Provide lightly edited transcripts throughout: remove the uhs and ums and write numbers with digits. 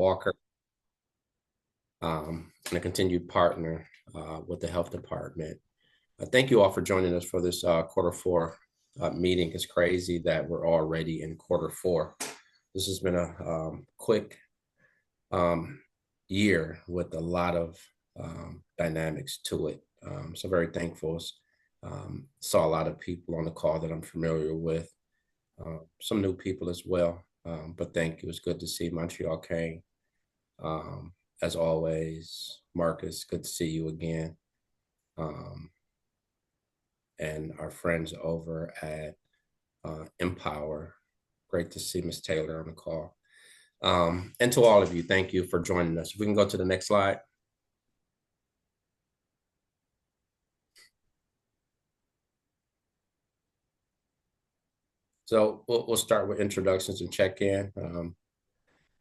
Walker, and a continued partner with the health department. Thank you all for joining us for this quarter four meeting. It's crazy that we're already in quarter four. This has been a quick year with a lot of dynamics to it. So very thankful. Saw a lot of people on the call that I'm familiar with, some new people as well. But thank you. It's good to see Montreal Kane. As always, Marcus, good to see you again. And our friends over at Empower, great to see Ms. Taylor on the call. And to all of you, thank you for joining us. If we can go to the next slide. So we'll start with introductions and check-in.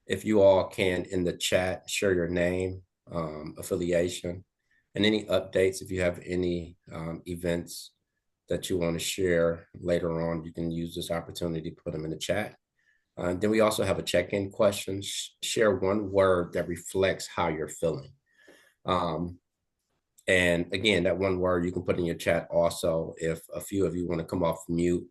If you all can, in the chat, share your name, affiliation, and any updates. If you have any events that you want to share later on, you can use this opportunity to put them in the chat. Then we also have a check-in question. Share one word that reflects how you're feeling. And again, that one word you can put in your chat also if a few of you want to come off mute,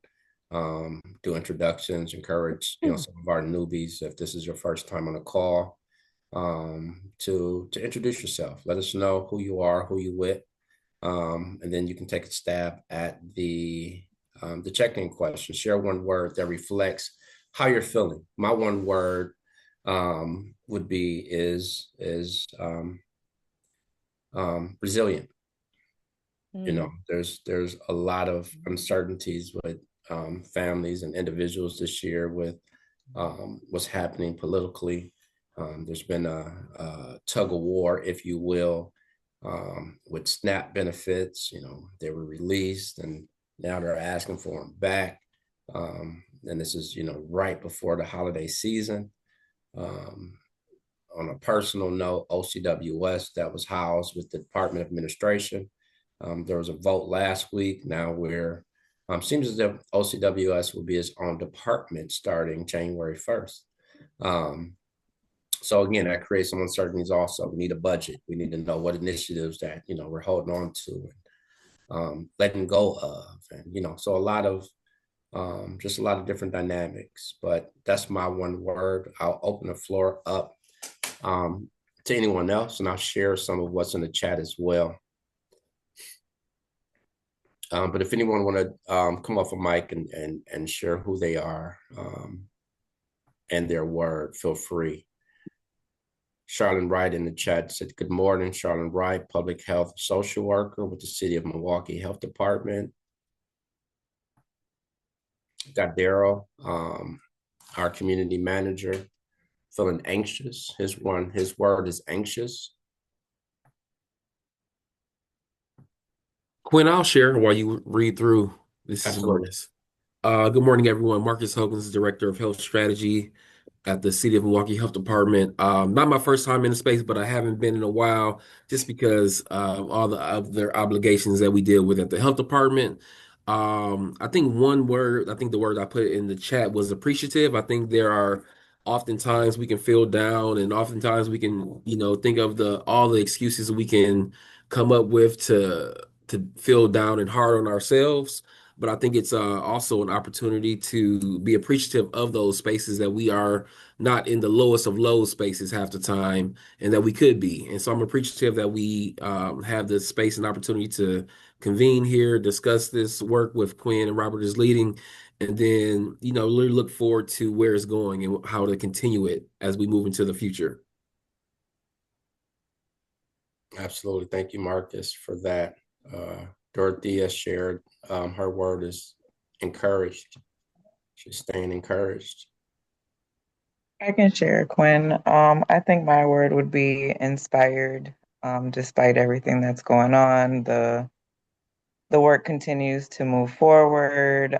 do introductions, encourage some of our newbies, if this is your first time on a call, to introduce yourself. Let us know who you are, who you with, and then you can take a stab at the check-in question. Share one word that reflects how you're feeling. My one word would be is resilient. There's a lot of uncertainties with families and individuals this year with what's happening politically. There's been a tug of war, if you will, with SNAP benefits. They were released and now they're asking for them back. And this is, right before the holiday season. On a personal note, OCWS that was housed with the Department of Administration. There was a vote last week. Now we're seems as if OCWS will be its own department starting January 1st. So again, that creates some uncertainties also. We need a budget. We need to know what initiatives that, we're holding on to and letting go of. And, so a lot of, just a lot of different dynamics, but that's my one word. I'll open the floor up to anyone else, and I'll share some of what's in the chat as well. But if anyone want to come off a mic and share who they are and their word, feel free. Charlene Wright in the chat said, good morning, Charlene Wright, public health social worker with the City of Milwaukee Health Department. Got Daryl, our community manager, feeling anxious. His word is anxious. Quinn, I'll share while you read through. This is Marcus. Good morning, everyone. Marcus Hogan's Director of Health Strategy at the City of Milwaukee Health Department. Not my first time in the space, but I haven't been in a while just because all the other obligations that we deal with at the health department. I think the word I put in the chat was appreciative. I think there are oftentimes we can feel down and oftentimes we can, think of all the excuses we can come up with to feel down and hard on ourselves. But I think it's also an opportunity to be appreciative of those spaces that we are not in the lowest of low spaces half the time, and that we could be. And so I'm appreciative that we have the space and opportunity to convene here, discuss this work with Quinn and Robert is leading, and then, really look forward to where it's going and how to continue it as we move into the future. Absolutely. Thank you, Marcus, for that. Dorothea shared her word is encouraged. She's staying encouraged. I can share, Quinn. I think my word would be inspired. Despite everything that's going on, the work continues to move forward.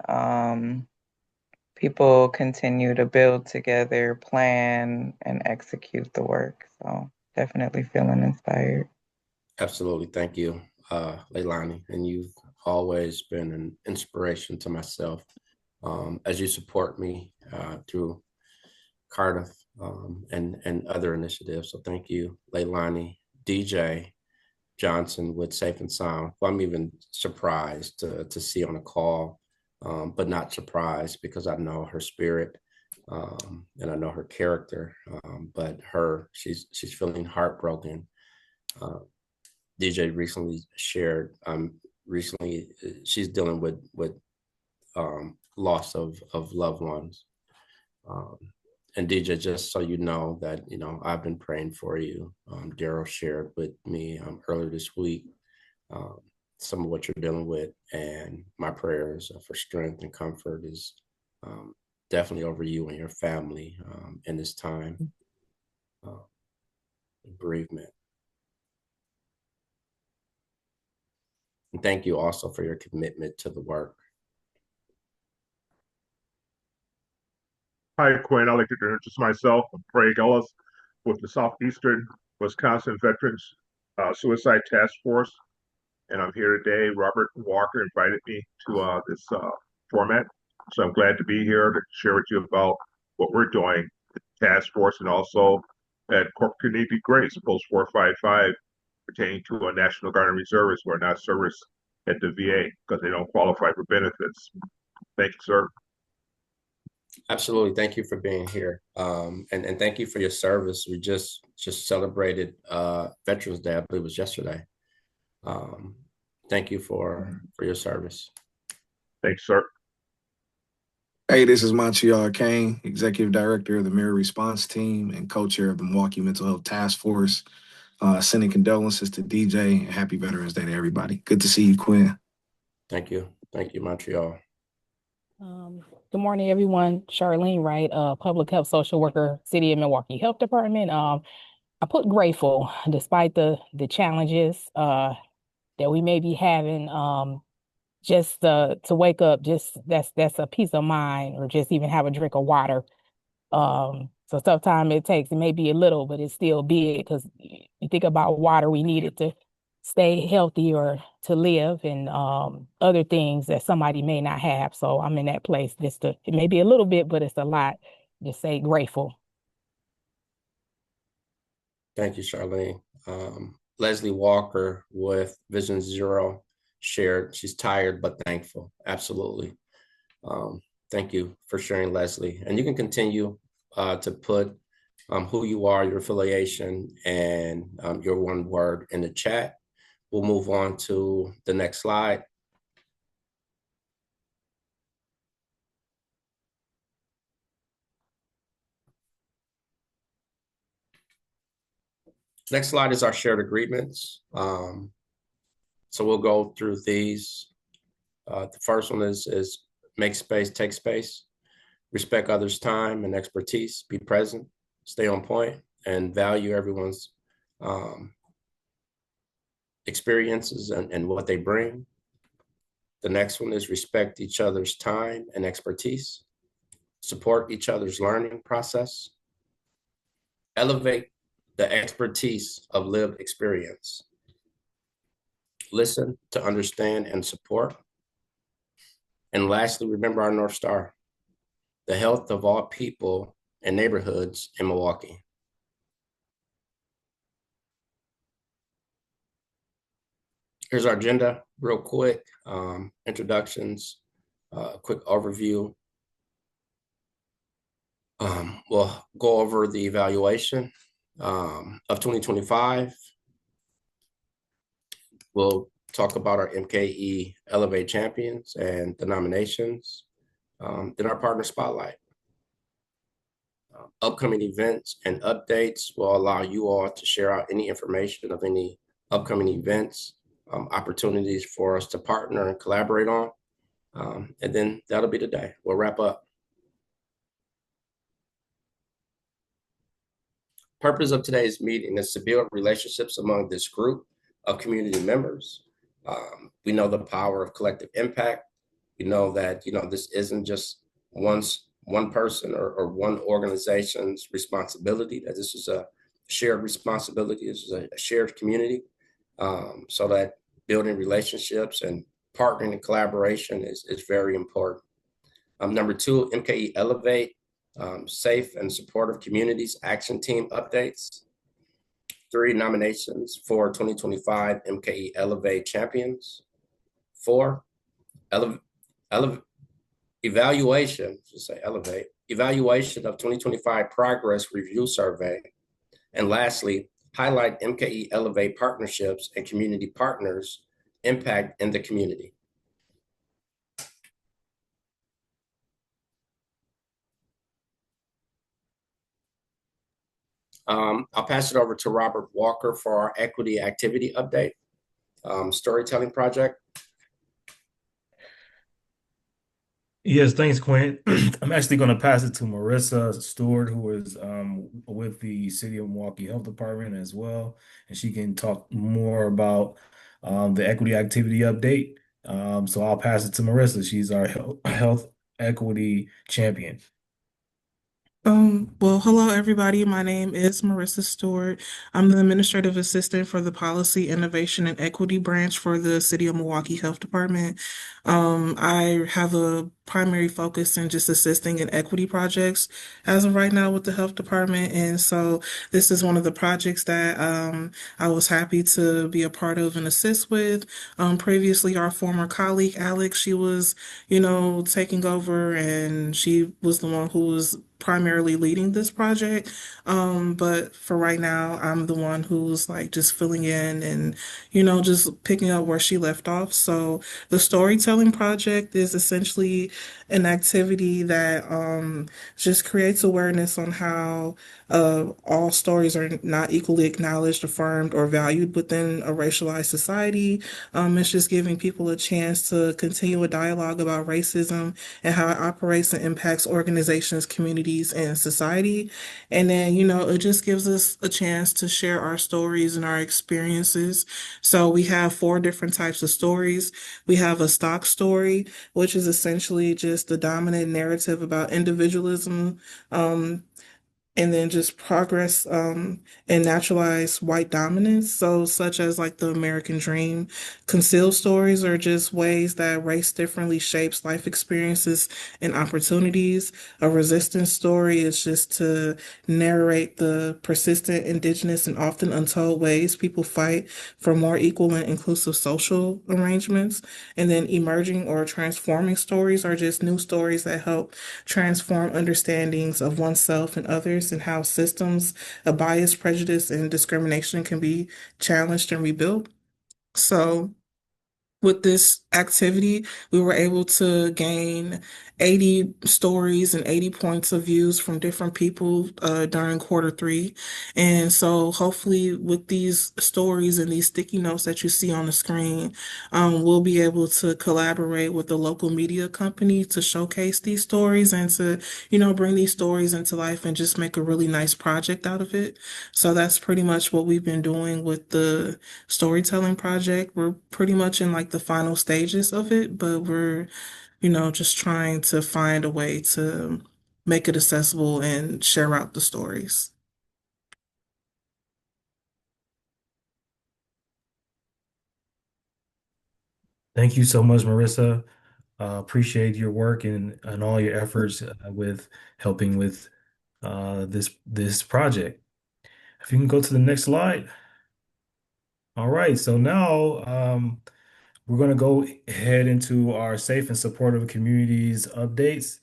People continue to build together, plan, and execute the work. So definitely feeling inspired. Absolutely. Thank you, Leilani. And you've always been an inspiration to myself as you support me through Cardiff and other initiatives. So thank you, Leilani, DJ Johnson with Safe and Sound, who I'm even surprised to see on a call, but not surprised because I know her spirit and I know her character. But she's feeling heartbroken. DJ recently shared. Recently, she's dealing with loss of loved ones. And DJ, just so you know that, I've been praying for you. Daryl shared with me earlier this week some of what you're dealing with, and my prayers for strength and comfort is definitely over you and your family in this time of bereavement. And thank you also for your commitment to the work. Hi, Quinn. I'd like to introduce myself. I'm Craig Ellis with the Southeastern Wisconsin Veterans Suicide Task Force. And I'm here today. Robert Walker invited me to this format. So I'm glad to be here to share with you about what we're doing, the task force, and also at Corporate Community Grace, Post 455, pertaining to a National Guard and Reservists who are not serviced at the VA because they don't qualify for benefits. Thank you, sir. Absolutely. Thank you for being here. And thank you for your service. We just celebrated Veterans Day. I believe it was yesterday. Thank you for your service. Thanks, sir. Hey, this is Montreal Kane, Executive Director of the Mirror Response Team and co-chair of the Milwaukee Mental Health Task Force. Sending condolences to DJ and happy Veterans Day to everybody. Good to see you, Quinn. Thank you. Thank you, Montreal. Good morning, everyone. Charlene Wright, public health social worker, City of Milwaukee Health Department. I put grateful despite the challenges that we may be having. Just to wake up, just that's a peace of mind, or just even have a drink of water. So sometimes it may be a little, but it's still big, because you think about water, we need it to stay healthy or to live, and other things that somebody may not have. So I'm in that place it may be a little bit, but it's a lot. Just say grateful. Thank you, Charlene. Leslie Walker with Vision Zero shared, she's tired but thankful. Absolutely. Thank you for sharing, Leslie. And you can continue to put who you are, your affiliation, and your one word in the chat. We'll move on to the next slide. Next slide is our shared agreements. So we'll go through these. The first one is make space, take space, respect others' time and expertise, be present, stay on point, and value everyone's experiences and what they bring. The next one is respect each other's time and expertise, support each other's learning process, elevate the expertise of lived experience, listen to understand and support. And lastly, remember our North Star, the health of all people and neighborhoods in Milwaukee. Here's our agenda real quick. Introductions, quick overview. We'll go over the evaluation of 2025. We'll talk about our MKE Elevate champions and the nominations. Then our partner spotlight. Upcoming events and updates will allow you all to share out any information of any upcoming events, opportunities for us to partner and collaborate on. And then that'll be the day. We'll wrap up. Purpose of today's meeting is to build relationships among this group of community members. We know the power of collective impact. We know that, this isn't just one person or one organization's responsibility, that this is a shared responsibility. This is a shared community, so that building relationships and partnering and collaboration is very important. Number two, MKE Elevate. Safe and Supportive Communities Action Team updates. 3 nominations for 2025 MKE Elevate Champions. 4, evaluation, should say Elevate, evaluation of 2025 progress review survey. And lastly, highlight MKE Elevate partnerships and community partners impact in the community. I'll pass it over to Robert Walker for our equity activity update, storytelling project. Yes, thanks, Quinn. I'm actually going to pass it to Marissa Stewart, who is with the City of Milwaukee Health Department as well, and she can talk more about the equity activity update. So I'll pass it to Marissa. She's our health equity champion. Well, hello everybody. My name is Marissa Stewart. I'm the administrative assistant for the Policy, Innovation, and Equity branch for the City of Milwaukee Health Department. I have a primary focus in just assisting in equity projects as of right now with the health department. And so this is one of the projects that I was happy to be a part of and assist with. Previously, our former colleague, Alex, she was, taking over, and she was the one who was primarily leading this project. But for right now, I'm the one who's like just filling in and, just picking up where she left off. So the storytelling project is essentially an activity that just creates awareness on how all stories are not equally acknowledged, affirmed, or valued within a racialized society. It's just giving people a chance to continue a dialogue about racism and how it operates and impacts organizations, communities, and society. And then, it just gives us a chance to share our stories and our experiences. So we have 4 different types of stories. We have a stock story, which is essentially just the dominant narrative about individualism, and then just progress and naturalized white dominance. So, such as like the American dream, concealed stories are just ways that race differently shapes life experiences and opportunities. A resistance story is just to narrate the persistent indigenous and often untold ways people fight for more equal and inclusive social arrangements. And then emerging or transforming stories are just new stories that help transform understandings of oneself and others, and how systems of bias, prejudice, and discrimination can be challenged and rebuilt. So, with this activity, we were able to gain 80 stories and 80 points of views from different people during quarter 3. And so hopefully with these stories and these sticky notes that you see on the screen, we'll be able to collaborate with the local media company to showcase these stories and to, bring these stories into life and just make a really nice project out of it. So that's pretty much what we've been doing with the storytelling project. We're pretty much in like the final stages of it, but we're, just trying to find a way to make it accessible and share out the stories. Thank you so much, Marissa. Appreciate your work and all your efforts with helping with this project. If you can go to the next slide. All right, so now we're going to go ahead into our safe and supportive communities updates.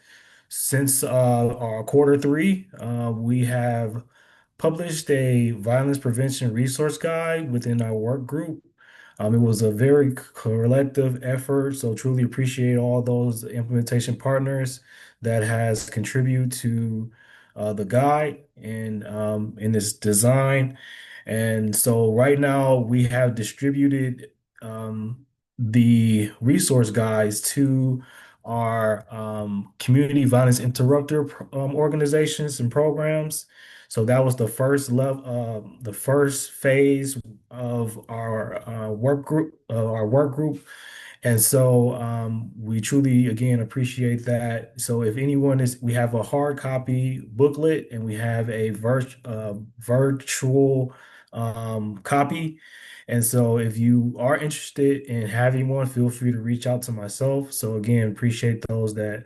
Since our quarter 3, we have published a violence prevention resource guide within our work group. It was a very collective effort, so truly appreciate all those implementation partners that has contributed to the guide and in its design. And so right now we have distributed the resource guides to our community violence interrupter organizations and programs. So that was the first level, the first phase of our work group. And so we truly, again, appreciate that. So if anyone we have a hard copy booklet and we have a virtual copy. And so if you are interested in having one, feel free to reach out to myself. So again, appreciate those that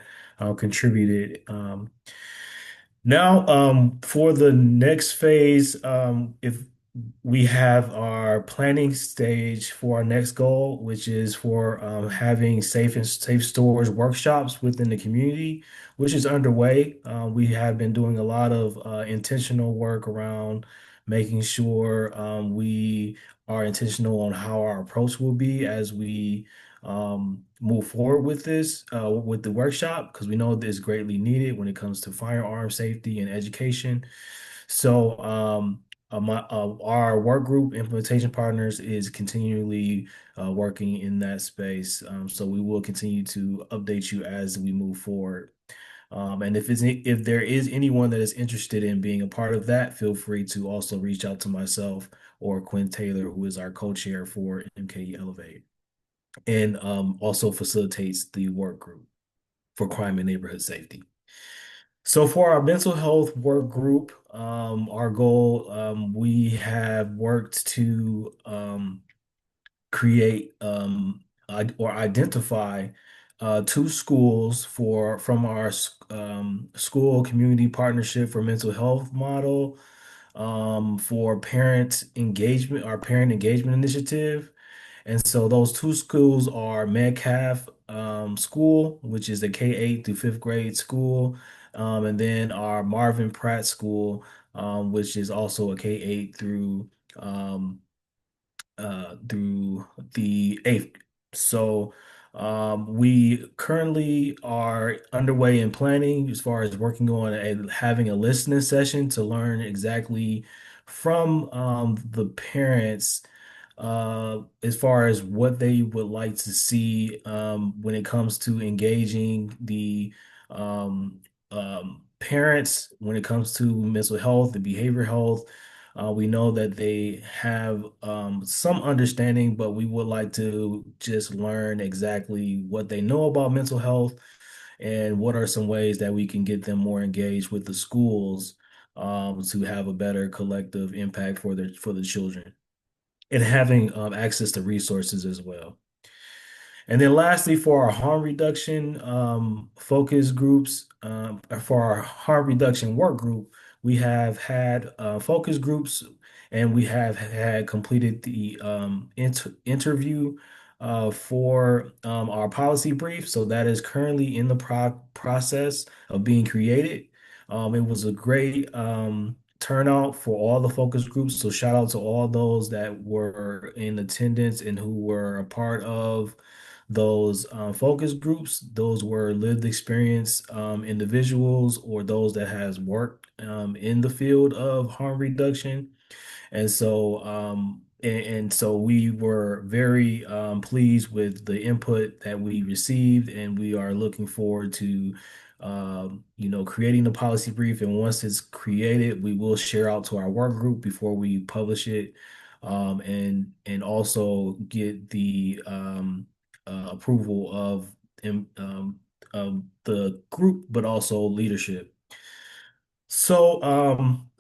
contributed. Now, for the next phase, if we have our planning stage for our next goal, which is for having safe stores workshops within the community, which is underway. We have been doing a lot of intentional work around making sure we are intentional on how our approach will be as we move forward with this with the workshop because we know this greatly needed when it comes to firearm safety and education. So our work group implementation partners is continually working in that space. So we will continue to update you as we move forward. And if there is anyone that is interested in being a part of that, feel free to also reach out to myself or Quinn Taylor, who is our co-chair for MKE Elevate and also facilitates the work group for crime and neighborhood safety. So for our mental health work group, our goal, we have worked to create or identify two schools from our school community partnership for mental health model for parent engagement, our parent engagement initiative. And so those two schools are Metcalf School, which is the K-8 through fifth grade school, and then our Marvin Pratt School, which is also a K-8 um, through the eighth. So we currently are underway in planning as far as working on having a listening session to learn exactly from the parents as far as what they would like to see when it comes to engaging the parents when it comes to mental health and behavioral health. We know that they have some understanding, but we would like to just learn exactly what they know about mental health and what are some ways that we can get them more engaged with the schools to have a better collective impact for the children and having access to resources as well. And then lastly, for our harm reduction focus groups, for our harm reduction work group, we have had focus groups and we have had completed the interview for our policy brief. So that is currently in the process of being created. It was a great turnout for all the focus groups. So shout out to all those that were in attendance and who were a part of those focus groups. Those were lived experience individuals or those that has worked in the field of harm reduction. And so we were very pleased with the input that we received, and we are looking forward to creating the policy brief. And once it's created, we will share out to our work group before we publish it, and also get the approval of the group, but also leadership. So,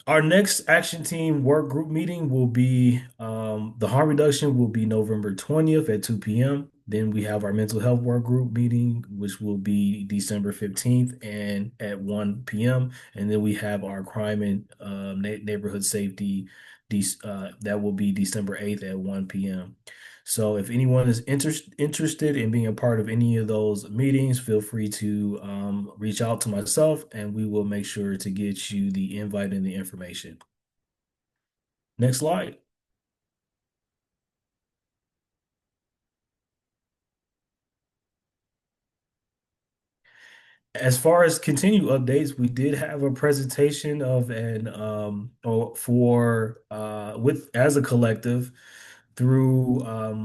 our next action team work group meeting will be the harm reduction will be November 20th at 2 p.m. Then we have our mental health work group meeting, which will be December 15th and at 1 p.m. And then we have our crime and neighborhood safety that will be December 8th at 1 p.m. So if anyone is interested in being a part of any of those meetings, feel free to reach out to myself and we will make sure to get you the invite and the information. Next slide. As far as continued updates, we did have a presentation of an for with as a collective through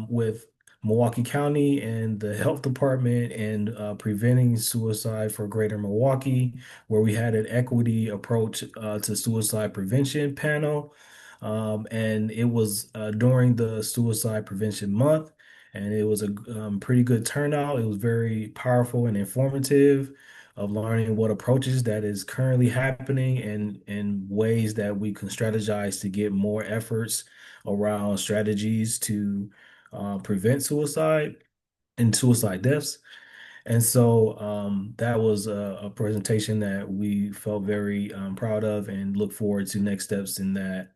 with Milwaukee County and the health department and preventing suicide for Greater Milwaukee, where we had an equity approach to suicide prevention panel. And it was during the Suicide Prevention Month, and it was a pretty good turnout. It was very powerful and informative of learning what approaches that is currently happening and ways that we can strategize to get more efforts around strategies to prevent suicide and suicide deaths. And so that was a presentation that we felt very proud of and look forward to next steps in that.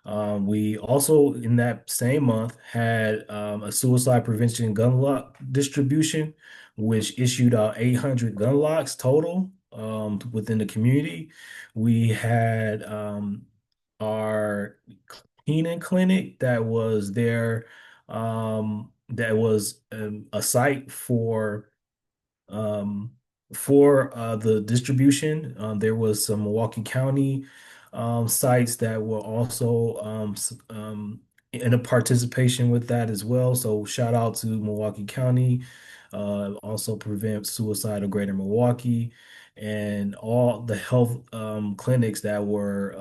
We also, in that same month, had a suicide prevention gun lock distribution, which issued out 800 gun locks total within the community. We had our cleaning clinic that was there, that was a site um, for the distribution. There was some Milwaukee County sites that were also in a participation with that as well. So shout out to Milwaukee County, also Prevent Suicide of Greater Milwaukee, and all the health clinics that were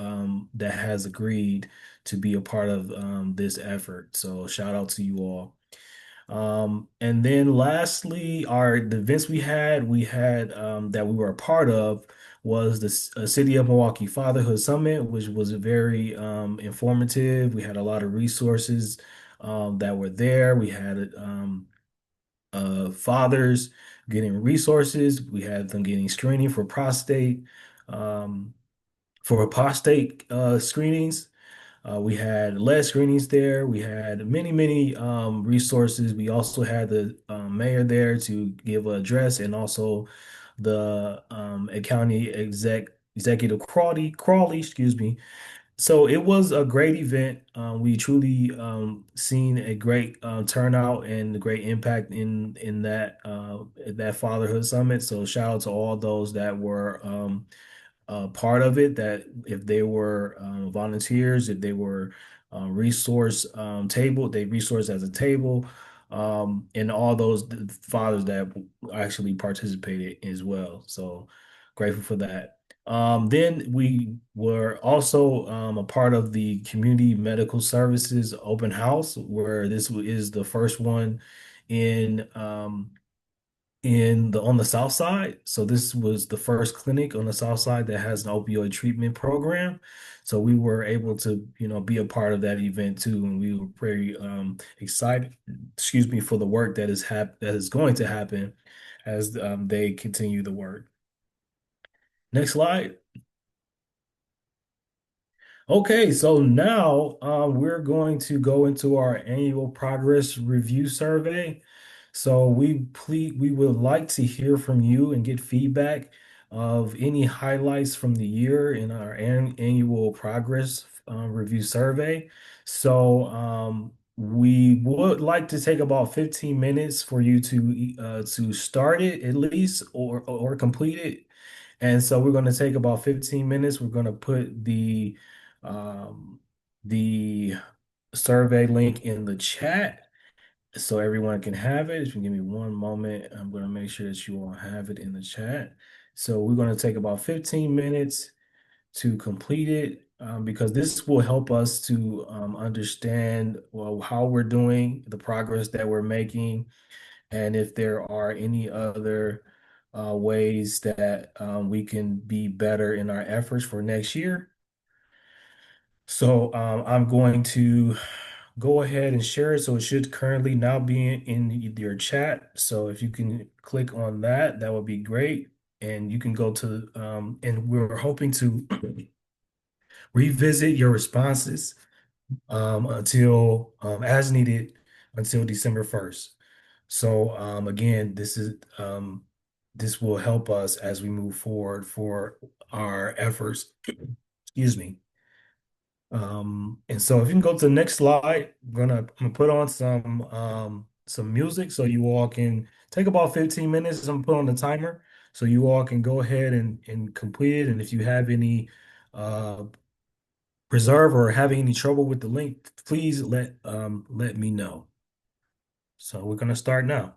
that has agreed to be a part of this effort. So shout out to you all. And then lastly, the events we had that we were a part of was the City of Milwaukee Fatherhood Summit, which was very informative. We had a lot of resources that were there. We had fathers getting resources. We had them getting screening um, for prostate screenings. We had lead screenings there. We had many resources. We also had the mayor there to give an address, and also the county executive Crawley, excuse me. So it was a great event. We truly seen a great turnout and a great impact in that fatherhood summit. So shout out to all those that were part of it, that if they were volunteers, if they were they resource as a table, and all those fathers that actually participated as well. So grateful for that. Then we were also a part of the community medical services open house, where this is the first one in on the south side. So this was the first clinic on the south side that has an opioid treatment program. So we were able to, be a part of that event too, and we were very excited, excuse me, for the work that is going to happen as they continue the work. Next slide. Okay, so now we're going to go into our annual progress review survey. So we would like to hear from you and get feedback of any highlights from the year in our annual progress review survey. So we would like to take about 15 minutes for you to start it at least, or complete it. And so we're going to take about 15 minutes. We're going to put um, the survey link in the chat so everyone can have it. If you give me one moment, I'm going to make sure that you all have it in the chat. So we're going to take about 15 minutes to complete it, because this will help us to understand, well, how we're doing, the progress that we're making, and if there are any other ways that we can be better in our efforts for next year. So I'm going to go ahead and share it. So it should currently now be in your chat. So if you can click on that, that would be great. And you can go to, and we're hoping to revisit your responses until, as needed, until December 1st. So again, this will help us as we move forward for our efforts. Excuse me. And so if you can go to the next slide, I'm gonna put on some music so you all can take about 15 minutes. I'm gonna put on the timer so you all can go ahead and complete it. And if you have any uh reserve or having any trouble with the link, please let me know. So we're gonna start now.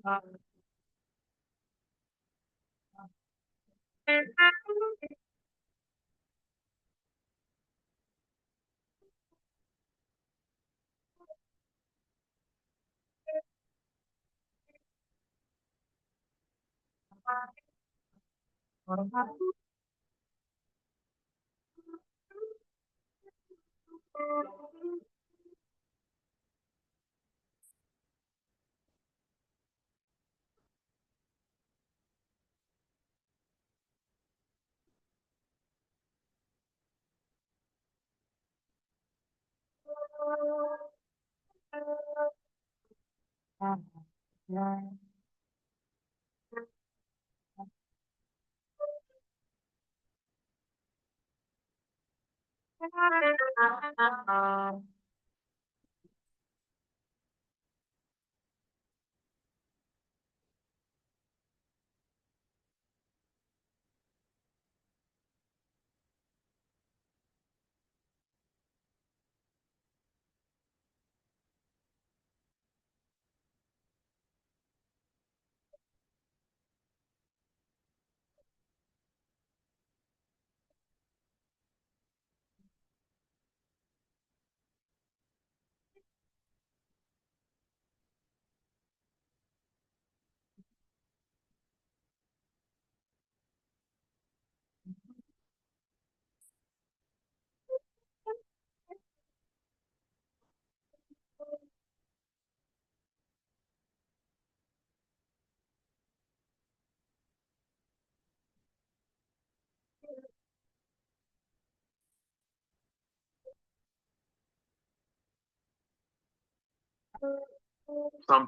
Some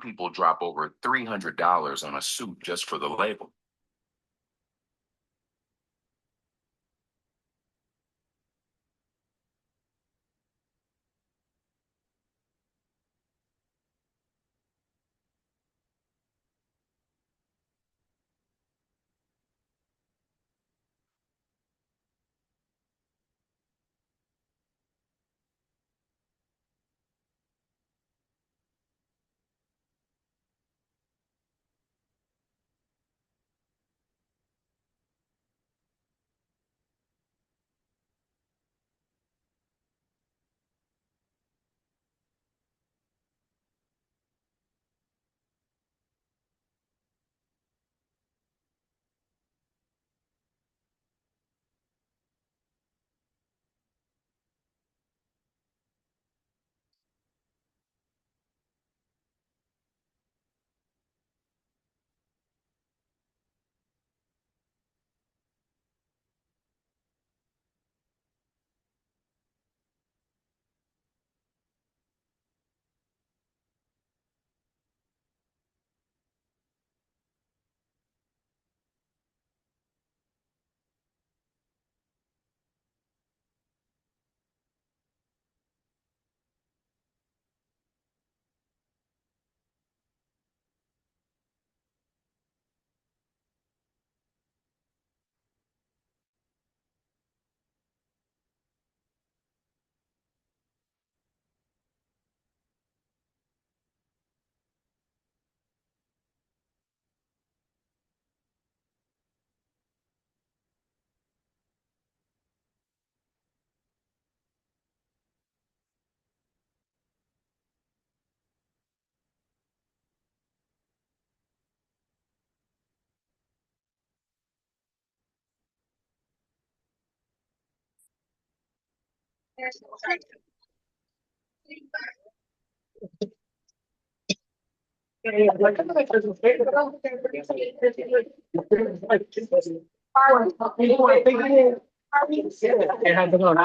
people drop over $300 on a suit just for the label.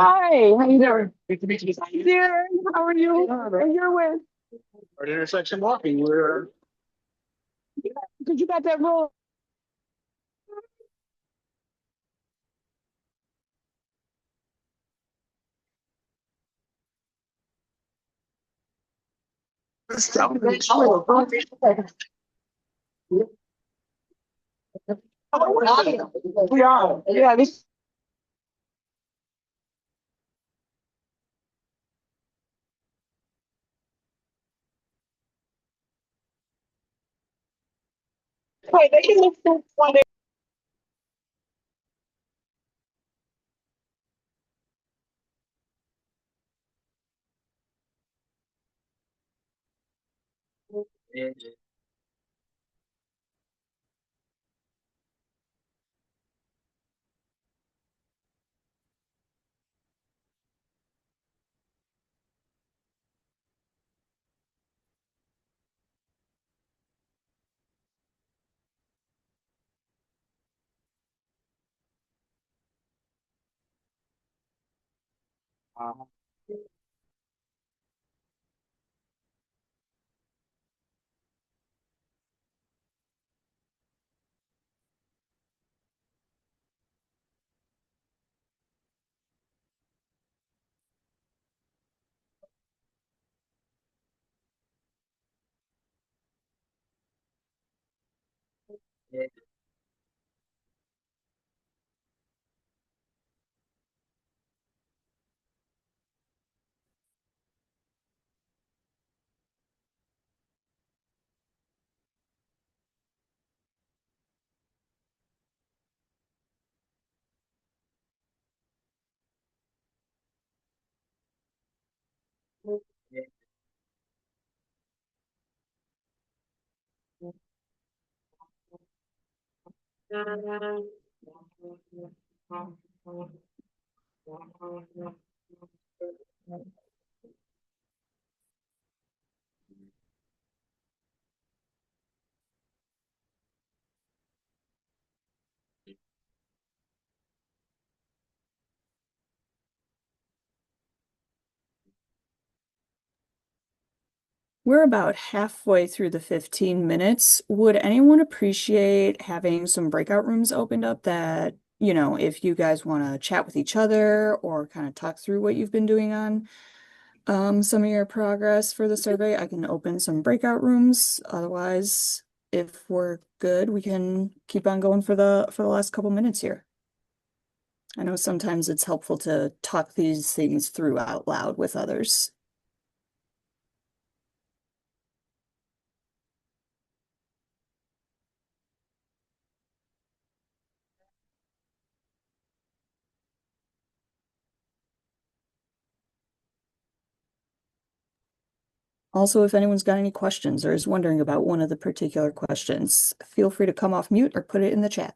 Hi, how you doing? Good to meet you. Dear, how are you? And you're with? We're at intersection walking. We're. Because you got that rule. We are. Yeah, this. Wait, they can look through one. We're about halfway through the 15 minutes. Would anyone appreciate having some breakout rooms opened up that, if you guys want to chat with each other or kind of talk through what you've been doing on some of your progress for the survey, I can open some breakout rooms. Otherwise, if we're good, we can keep on going for the last couple minutes here. I know sometimes it's helpful to talk these things through out loud with others. Also, if anyone's got any questions or is wondering about one of the particular questions, feel free to come off mute or put it in the chat.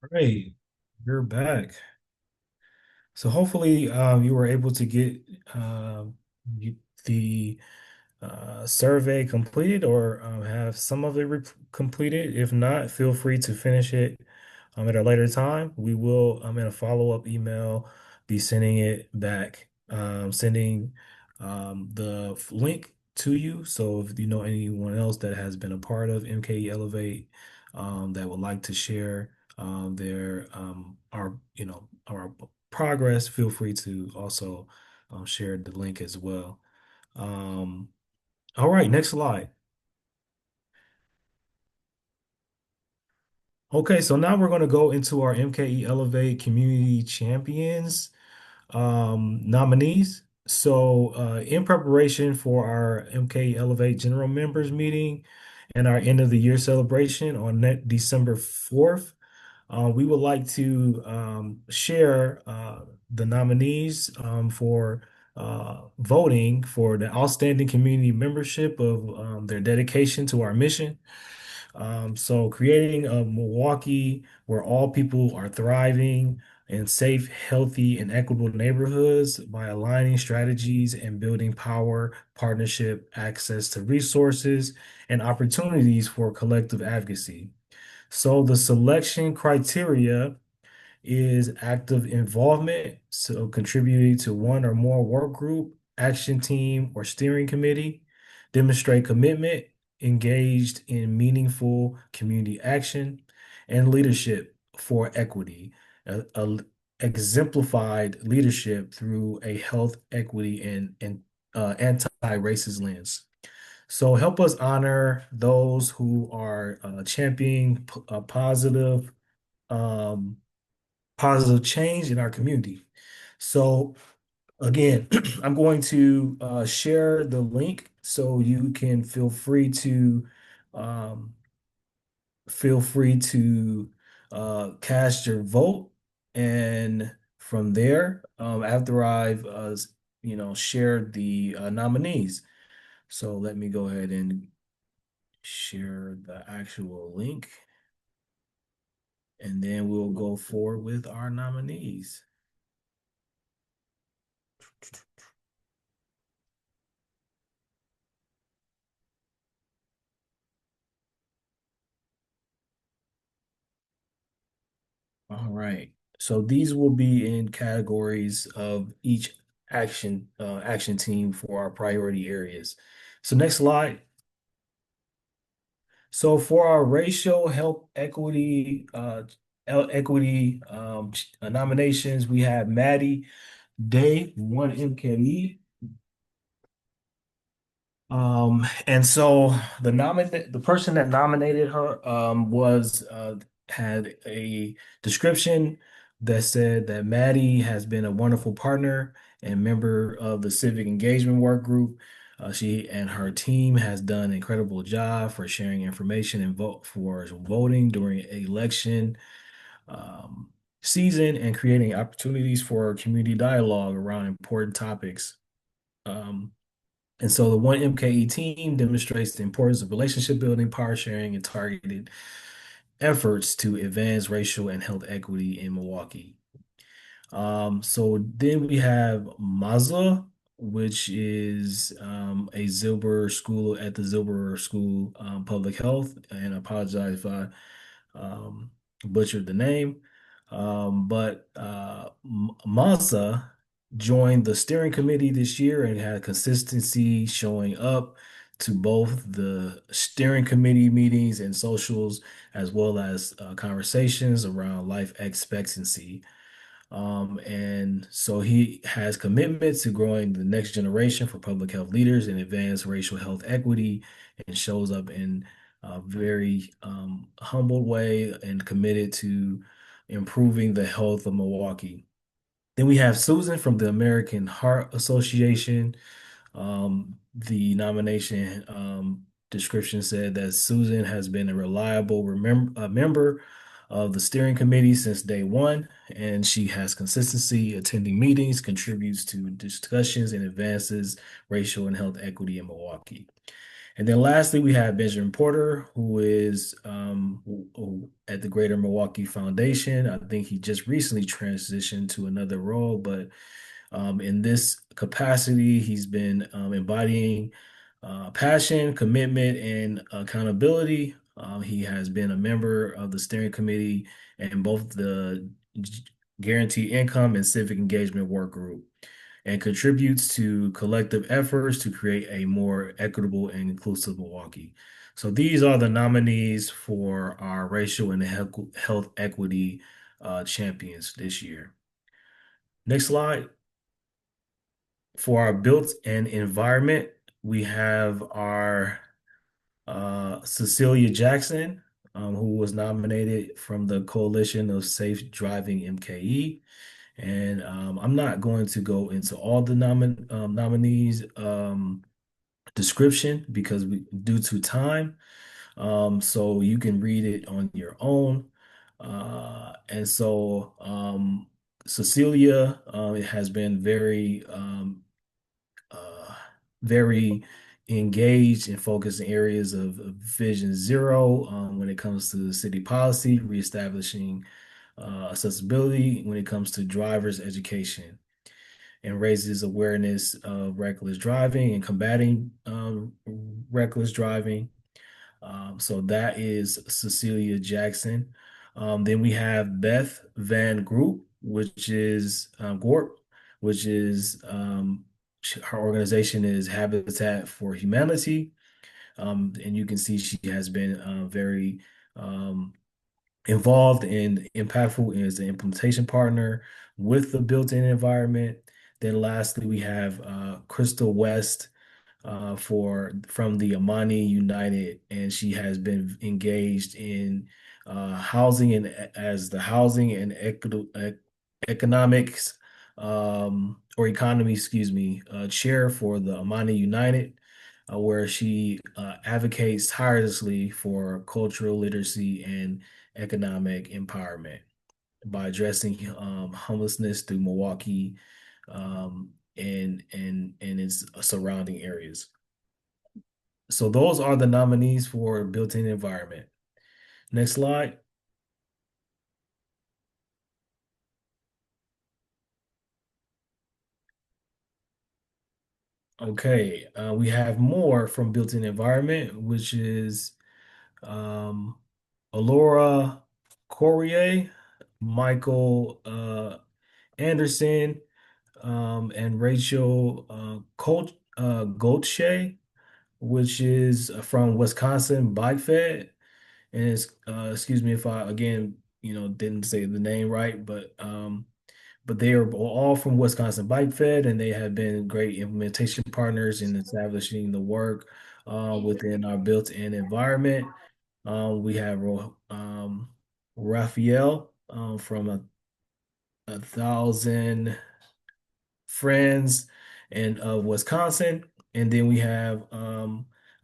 Great, you're back. So hopefully, you were able to get the survey completed or have some of it completed. If not, feel free to finish it at a later time. We will, in a follow-up email, be sending it back, sending the link to you. So if you know anyone else that has been a part of MKE Elevate that would like to share their our progress, feel free to also share the link as well. Um, all right, next slide. Okay, so now we're going to go into our MKE Elevate Community Champions nominees. So, in preparation for our MKE Elevate General Members meeting and our end of the year celebration on December 4th, we would like to share the nominees for voting for the outstanding community membership of their dedication to our mission. So creating a Milwaukee where all people are thriving in safe, healthy, and equitable neighborhoods by aligning strategies and building power, partnership, access to resources, and opportunities for collective advocacy. So the selection criteria is active involvement, so contributing to one or more work group, action team, or steering committee, demonstrate commitment, engaged in meaningful community action, and leadership for equity, exemplified leadership through a health, equity, and anti-racist lens. So help us honor those who are championing um, positive change in our community. So again, I'm going to share the link so you can um, feel free to cast your vote. And from there, after I've shared the nominees. So let me go ahead and share the actual link, and then we'll go forward with our nominees. All right. So these will be in categories of each action team for our priority areas. So next slide. So for our racial health equity nominations, we have Maddie Day, one MKE. And so the person that nominated her was had a description that said that Maddie has been a wonderful partner and member of the civic engagement work group. She and her team has done an incredible job for sharing information and voting during election um, season and creating opportunities for community dialogue around important topics. Um, and so the one MKE team demonstrates the importance of relationship building, power sharing, and targeted efforts to advance racial and health equity in Milwaukee. So then we have Mazda, which is a Zilber school at the Zilber School Public Health, and I apologize if I um, butchered the name. But Mazda joined the steering committee this year and had consistency showing up to both the steering committee meetings and socials, as well as conversations around life expectancy. And so he has commitment to growing the next generation for public health leaders and advance racial health equity and shows up in a very humble way and committed to improving the health of Milwaukee. Then we have Susan from the American Heart Association. The nomination description said that Susan has been a reliable member of the steering committee since day one, and she has consistency attending meetings, contributes to discussions, and advances racial and health equity in Milwaukee. And then lastly, we have Benjamin Porter, who is at the Greater Milwaukee Foundation. I think he just recently transitioned to another role, but in this capacity, he's been embodying passion, commitment, and accountability. He has been a member of the steering committee and both the Guaranteed Income and Civic Engagement Work Group and contributes to collective efforts to create a more equitable and inclusive Milwaukee. So these are the nominees for our racial and health equity champions this year. Next slide. For our built-in environment, we have our Cecilia Jackson, who was nominated from the Coalition of Safe Driving MKE. And I'm not going to go into all the nominees description because due to time. So you can read it on your own. And so Cecilia has been very engaged and focused in areas of Vision Zero when it comes to city policy, reestablishing accessibility when it comes to drivers' education, and raises awareness of reckless driving and combating reckless driving. So that is Cecilia Jackson. Then we have Beth Van Groep, which is Gorp, which is her organization is Habitat for Humanity. And you can see she has been very involved and impactful as an implementation partner with the built-in environment. Then lastly, we have Crystal West from the Amani United, and she has been engaged in housing and as the housing and economics or economy, excuse me, chair for the Amani United, where she advocates tirelessly for cultural literacy and economic empowerment by addressing homelessness through Milwaukee and its surrounding areas. So those are the nominees for built-in environment. Next slide. Okay, we have more from built-in environment, which is Alora Courier, Michael Anderson and Rachel Goldshea, which is from Wisconsin Bike Fed. And it's excuse me if I again, didn't say the name right, but they are all from Wisconsin Bike Fed, and they have been great implementation partners in establishing the work within our built-in environment. We have Raphael from a thousand friends and of Wisconsin, and then we have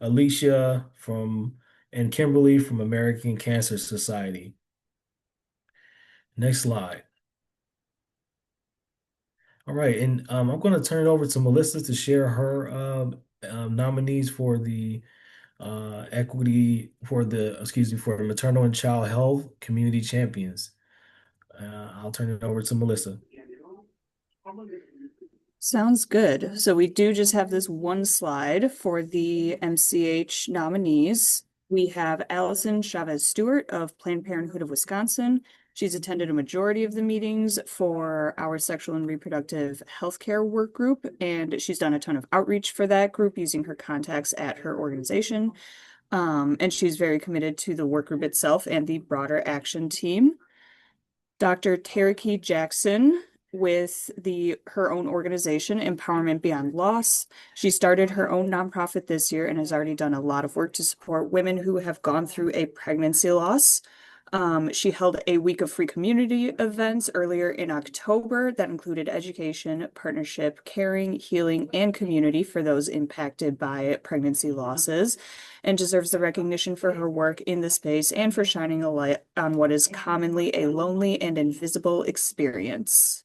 Alicia from and Kimberly from American Cancer Society. Next slide. All right, and I'm going to turn it over to Melissa to share her nominees for the equity for the excuse me for the maternal and child health community champions. I'll turn it over to Melissa. Sounds good. So we do just have this one slide for the MCH nominees. We have Allison Chavez Stewart of Planned Parenthood of Wisconsin. She's attended a majority of the meetings for our sexual and reproductive healthcare work group, and she's done a ton of outreach for that group using her contacts at her organization. And she's very committed to the work group itself and the broader action team. Dr. Tariki Jackson with her own organization, Empowerment Beyond Loss. She started her own nonprofit this year and has already done a lot of work to support women who have gone through a pregnancy loss. She held a week of free community events earlier in October that included education, partnership, caring, healing, and community for those impacted by pregnancy losses, and deserves the recognition for her work in the space and for shining a light on what is commonly a lonely and invisible experience.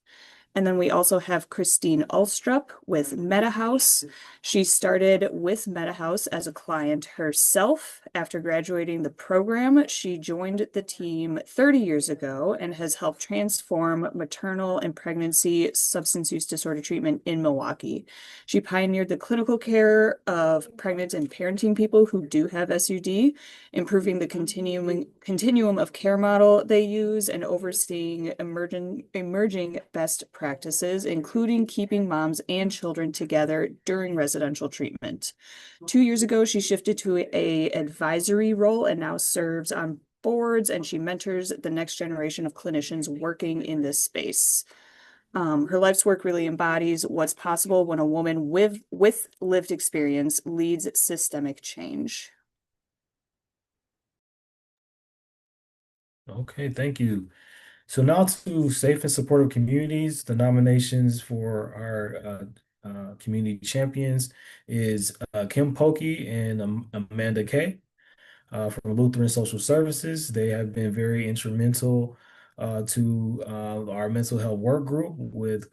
And then we also have Christine Ulstrup with MetaHouse. She started with MetaHouse as a client herself. After graduating the program, she joined the team 30 years ago and has helped transform maternal and pregnancy substance use disorder treatment in Milwaukee. She pioneered the clinical care of pregnant and parenting people who do have SUD, improving the continuum of care model they use and overseeing emerging best practices, including keeping moms and children together during residential treatment. 2 years ago, she shifted to an advisory role and now serves on boards, and she mentors the next generation of clinicians working in this space. Her life's work really embodies what's possible when a woman with lived experience leads systemic change. Okay, thank you. So now to safe and supportive communities. The nominations for our community champions is Kim Pokey and Amanda Kay from Lutheran Social Services. They have been very instrumental to our mental health work group with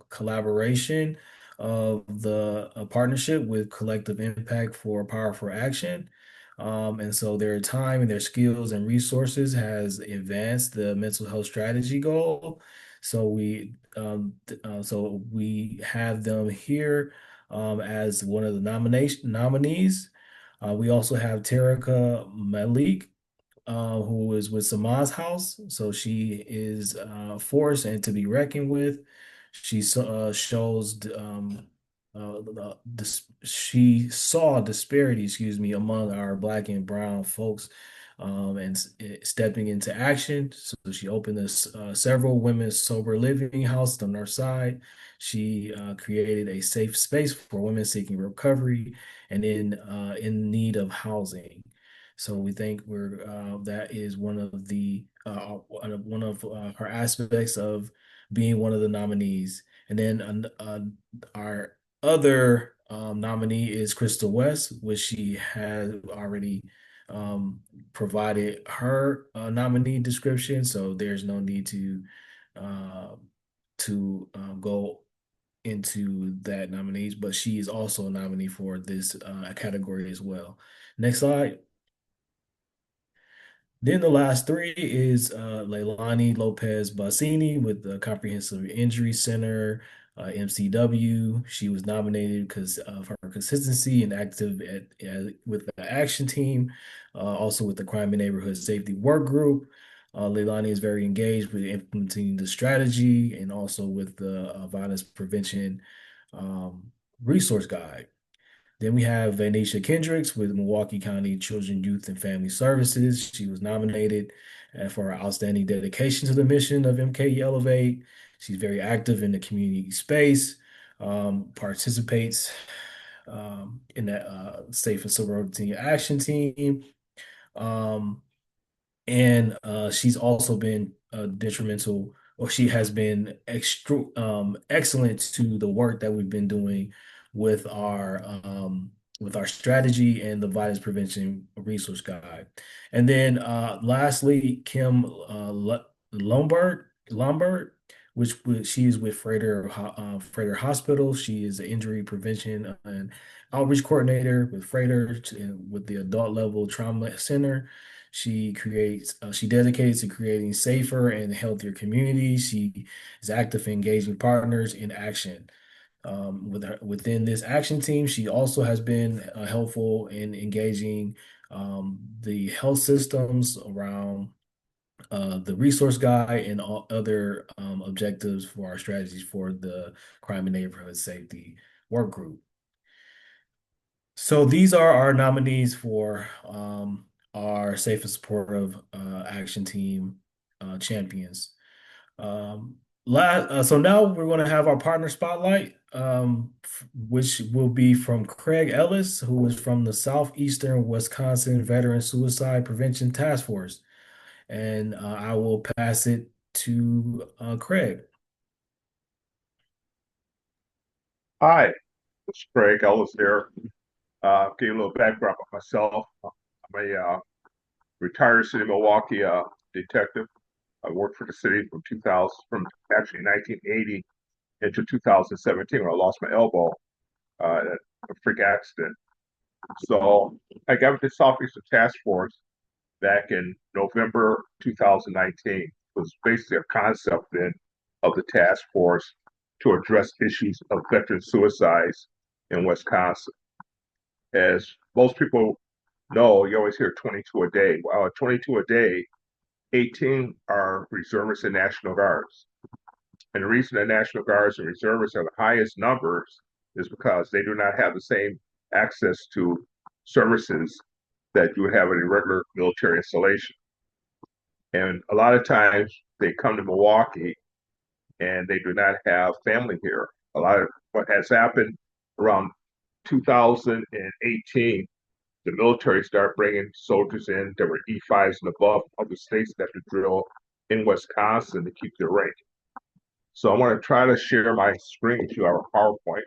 collaboration of the partnership with Collective Impact for Powerful Action. And so their time and their skills and resources has advanced the mental health strategy goal. So we have them here as one of the nominees. We also have Tarika Malik, who is with Samaz House. So she is a force and to be reckoned with. She shows she saw disparity, excuse me, among our Black and brown folks, and stepping into action. So she opened several women's sober living houses on our side. She created a safe space for women seeking recovery and in need of housing. So we think that is one of her aspects of being one of the nominees. And then our other nominee is Crystal West, which she has already provided her nominee description. So there's no need to go into that nominees, but she is also a nominee for this category as well. Next slide. Then the last three is Leilani Lopez Bassini with the Comprehensive Injury Center, MCW. She was nominated because of her consistency and active with the action team, also with the Crime and Neighborhood Safety Work Group. Leilani is very engaged with implementing the strategy and also with the violence prevention um, resource guide. Then we have Vanisha Kendricks with Milwaukee County Children, Youth, and Family Services. She was nominated for her outstanding dedication to the mission of MKE Elevate. She's very active in the community space, participates in the Safe and Sorority Action Team. Um, and she's also been detrimental, or she has been excellent to the work that we've been doing with our strategy and the violence prevention resource guide. And then lastly, Kim Lombard, which she is with Freighter Hospital. She is an injury prevention and outreach coordinator with Freighter with the adult level trauma center. She dedicates to creating safer and healthier communities. She is active in engaging partners in action. Within this action team, she also has been helpful in engaging the health systems around the resource guide and all other objectives for our strategies for the crime and neighborhood safety work group. So these are our nominees for our safe and supportive action team champions. So now we're going to have our partner spotlight, which will be from Craig Ellis, who is from the Southeastern Wisconsin Veteran Suicide Prevention Task Force. And I will pass it to Craig. Hi, it's Craig Ellis here. Give you a little background about myself. I'm a retired city of Milwaukee detective. I worked for the city from actually 1980 into 2017 when I lost my elbow in a freak accident. So I got with the Southeastern Task Force back in November 2019. It was basically a concept then of the task force to address issues of veteran suicides in Wisconsin. As most people know, you always hear 22 a day. 22 a day, 18 are reservists and National Guards. And the reason the National Guards and reservists are the highest numbers is because they do not have the same access to services that you would have in a regular military installation. And a lot of times they come to Milwaukee and they do not have family here. A lot of what has happened around 2018, the military started bringing soldiers in that were E5s and above other states that to drill in Wisconsin to keep their rank. So I want to try to share my screen to our PowerPoint.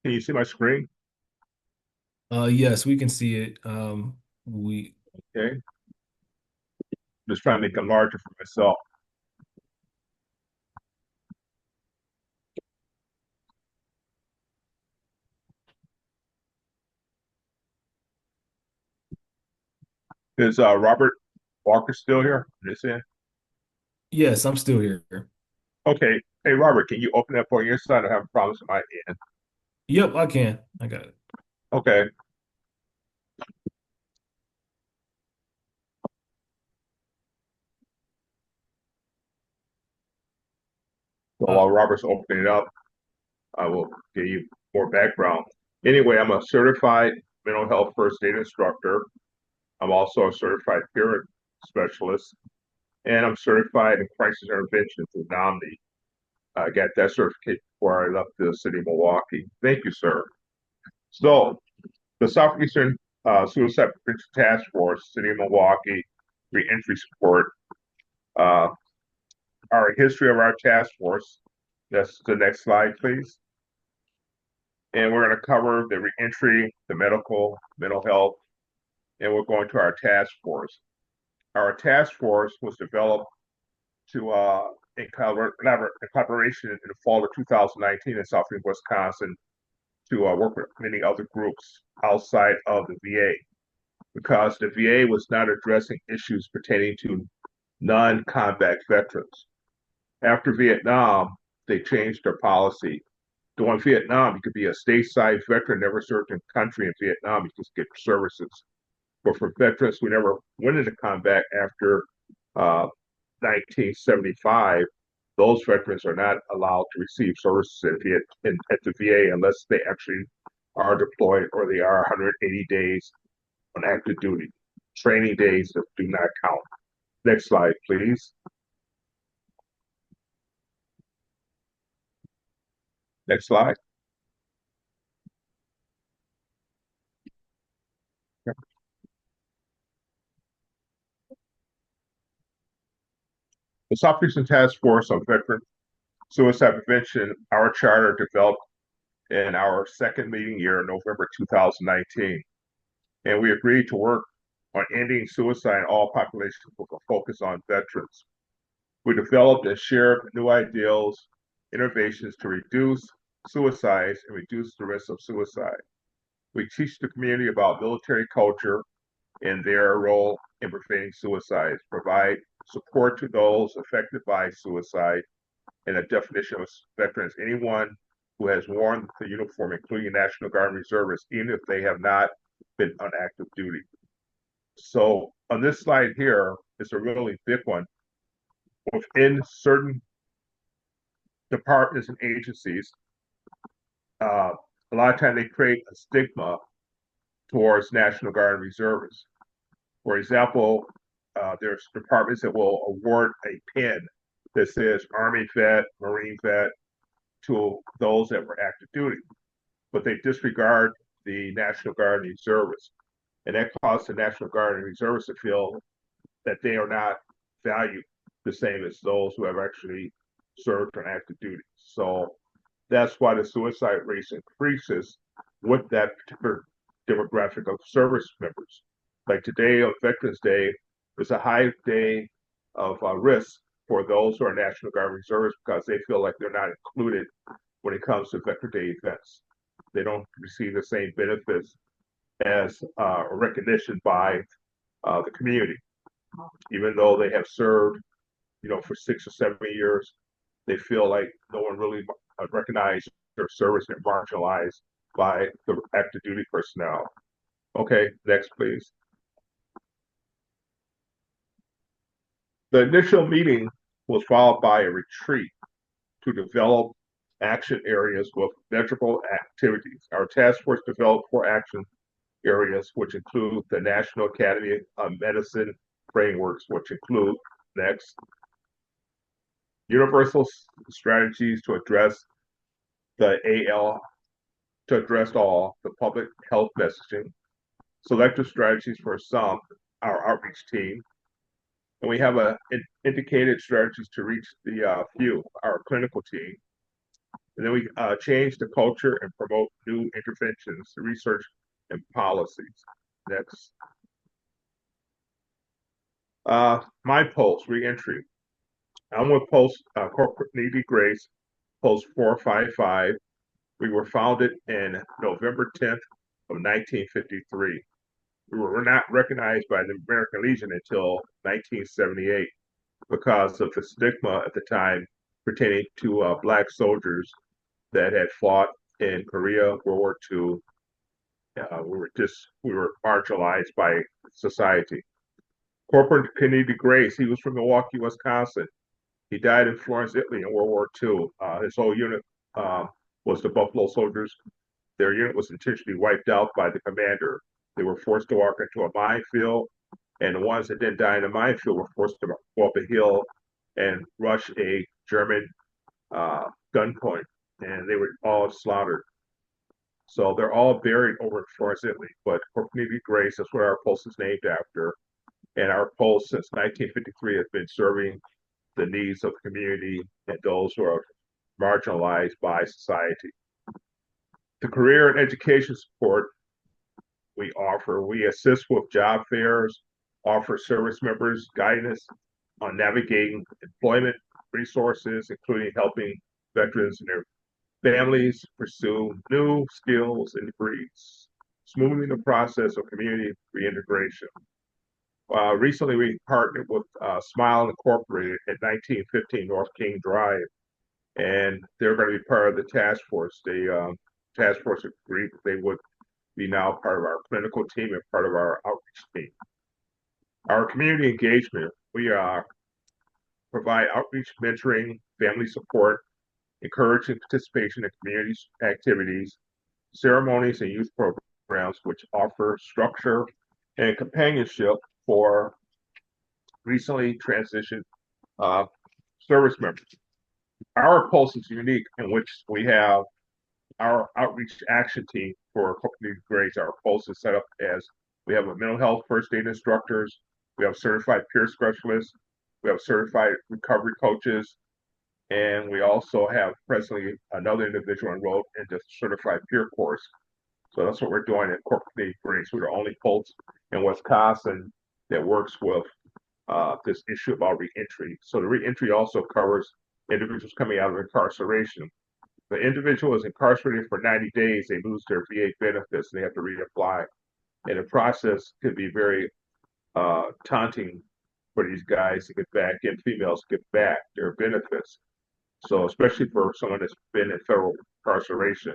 Can you see my screen? Yes, we can see it. We Okay. Just trying to make it larger for myself. Is Robert Walker still here? This in? Yes, I'm still here. Okay. Hey, Robert, can you open that for your side? I have problems with my end. Yep, I can. I got it. Okay. So while Robert's opening it up, I will give you more background. Anyway, I'm a certified mental health first aid instructor. I'm also a certified parent specialist, and I'm certified in crisis intervention through NOMNI. I got that certificate before I left the city of Milwaukee. Thank you, sir. So, the Southeastern Suicide Prevention Task Force, City of Milwaukee, Reentry Support, our history of our task force. That's the next slide, please. And we're going to cover the reentry, the medical, mental health, and we're going to our task force. Our task force was developed to in collaboration in the fall of 2019 in Southeast Wisconsin to work with many other groups outside of the VA, because the VA was not addressing issues pertaining to non-combat veterans. After Vietnam, they changed their policy. During Vietnam, you could be a stateside veteran, never served in country in Vietnam, you just get services. But for veterans who never went into combat after 1975, those veterans are not allowed to receive services at the VA unless they actually are deployed or they are 180 days on active duty. Training days that do not count. Next slide, please. Next slide. The Southeastern Task Force on Veteran Suicide Prevention, our charter developed in our second meeting year in November 2019. And we agreed to work on ending suicide in all populations with a focus on veterans. We developed and shared new ideals, innovations to reduce suicides and reduce the risk of suicide. We teach the community about military culture and their role in preventing suicides, provide support to those affected by suicide, and a definition of veterans, anyone who has worn the uniform, including National Guard and reservists, even if they have not been on active duty. So on this slide here is a really big one. Within certain departments and agencies, a lot of time they create a stigma towards National Guard and reservists. For example, there's departments that will award a pin that says Army vet, Marine vet to those that were active duty, but they disregard the National Guard and reservists. And that causes the National Guard and reservists to feel that they are not valued the same as those who have actually served on active duty. So that's why the suicide rate increases with that particular demographic of service members. Like today on Veterans Day, there's a high day of risk for those who are National Guard reservists because they feel like they're not included when it comes to Veteran Day events. They don't receive the same benefits as recognition by the community. Even though they have served, for 6 or 7 years, they feel like no one really recognized their service and marginalized by the active duty personnel. Okay, next, please. The initial meeting was followed by a retreat to develop action areas with measurable activities. Our task force developed 4 action areas, which include the National Academy of Medicine frameworks, which include next, universal strategies to address the AL, to address all the public health messaging, selective strategies for some, our outreach team, and we have indicated strategies to reach the few, our clinical team. And then we change the culture and promote new interventions, research, and policies. Next. My post, reentry. I'm with Post Corporate Needy Grace, Post 455. We were founded in November 10th of 1953. We were not recognized by the American Legion until 1978 because of the stigma at the time pertaining to Black soldiers that had fought in Korea, World War II. We were marginalized by society. Corporal Kennedy Grace, he was from Milwaukee, Wisconsin. He died in Florence, Italy in World War II. His whole unit was the Buffalo Soldiers. Their unit was intentionally wiped out by the commander. They were forced to walk into a minefield, and the ones that didn't die in the minefield were forced to go up a hill and rush a German gunpoint, and they were all slaughtered. So they're all buried over in Forest Italy, but Community Grace, that's what our post is named after. And our post since 1953 has been serving the needs of the community and those who are marginalized by society. The career and education support we assist with job fairs, offer service members guidance on navigating employment resources, including helping veterans and their families pursue new skills and degrees, smoothing the process of community reintegration. Recently, we partnered with Smile Incorporated at 1915 North King Drive, and they're going to be part of the task force. The task force agreed that they would be now part of our clinical team and part of our outreach team. Our community engagement, we provide outreach, mentoring, family support, encouraging participation in community activities, ceremonies, and youth programs, which offer structure and companionship for recently transitioned service members. Our pulse is unique in which we have our outreach action team for Community Grace. Our pulse is set up as we have a mental health first aid instructors, we have certified peer specialists, we have certified recovery coaches, and we also have presently another individual enrolled in the certified peer course. So that's what we're doing at Community Grace. We're the only pulse in Wisconsin that works with this issue about reentry. So the reentry also covers individuals coming out of incarceration. The individual is incarcerated for 90 days, they lose their VA benefits and they have to reapply. And the process could be very taunting for these guys to get back and females to get back their benefits. So especially for someone that's been in federal incarceration,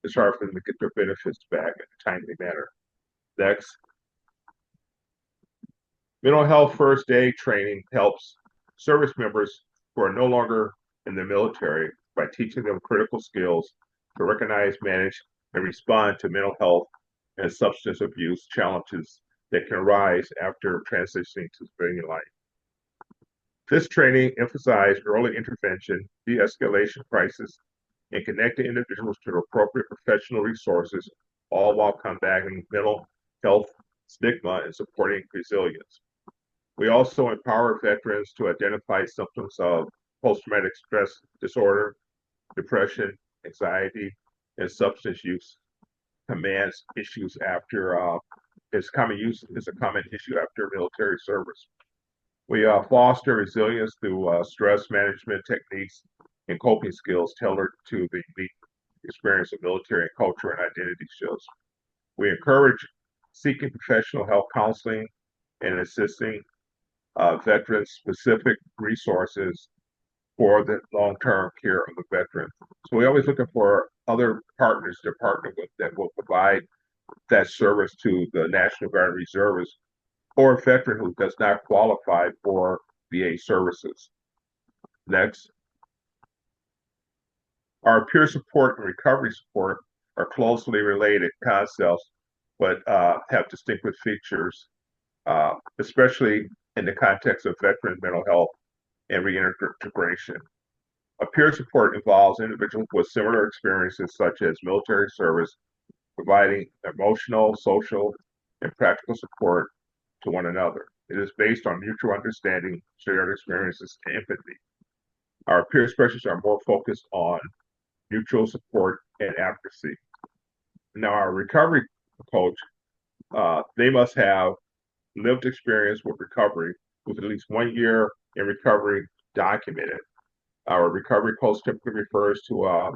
it's hard for them to get their benefits back in a timely manner. Next. Mental health first aid training helps service members who are no longer in the military by teaching them critical skills to recognize, manage, and respond to mental health and substance abuse challenges that can arise after transitioning to civilian life. This training emphasized early intervention, de-escalation crisis, and connecting individuals to the appropriate professional resources, all while combating mental health stigma and supporting resilience. We also empower veterans to identify symptoms of post-traumatic stress disorder, depression, anxiety, and substance use commands issues after is a common issue after military service. We foster resilience through stress management techniques and coping skills tailored to the unique experience of military and culture and identity shifts. We encourage seeking professional help counseling and assisting veteran-specific resources for the long-term care of the veteran. So we're always looking for other partners to partner with that will provide that service to the National Guard Reservists or a veteran who does not qualify for VA services. Next. Our peer support and recovery support are closely related concepts, but have distinctive features, especially in the context of veteran mental health and reintegration. A peer support involves individuals with similar experiences such as military service, providing emotional, social, and practical support to one another. It is based on mutual understanding, shared experiences, and empathy. Our peer specialists are more focused on mutual support and advocacy. Now, our recovery coach, they must have lived experience with recovery with at least 1 year in recovery documented. Our recovery coach typically refers to a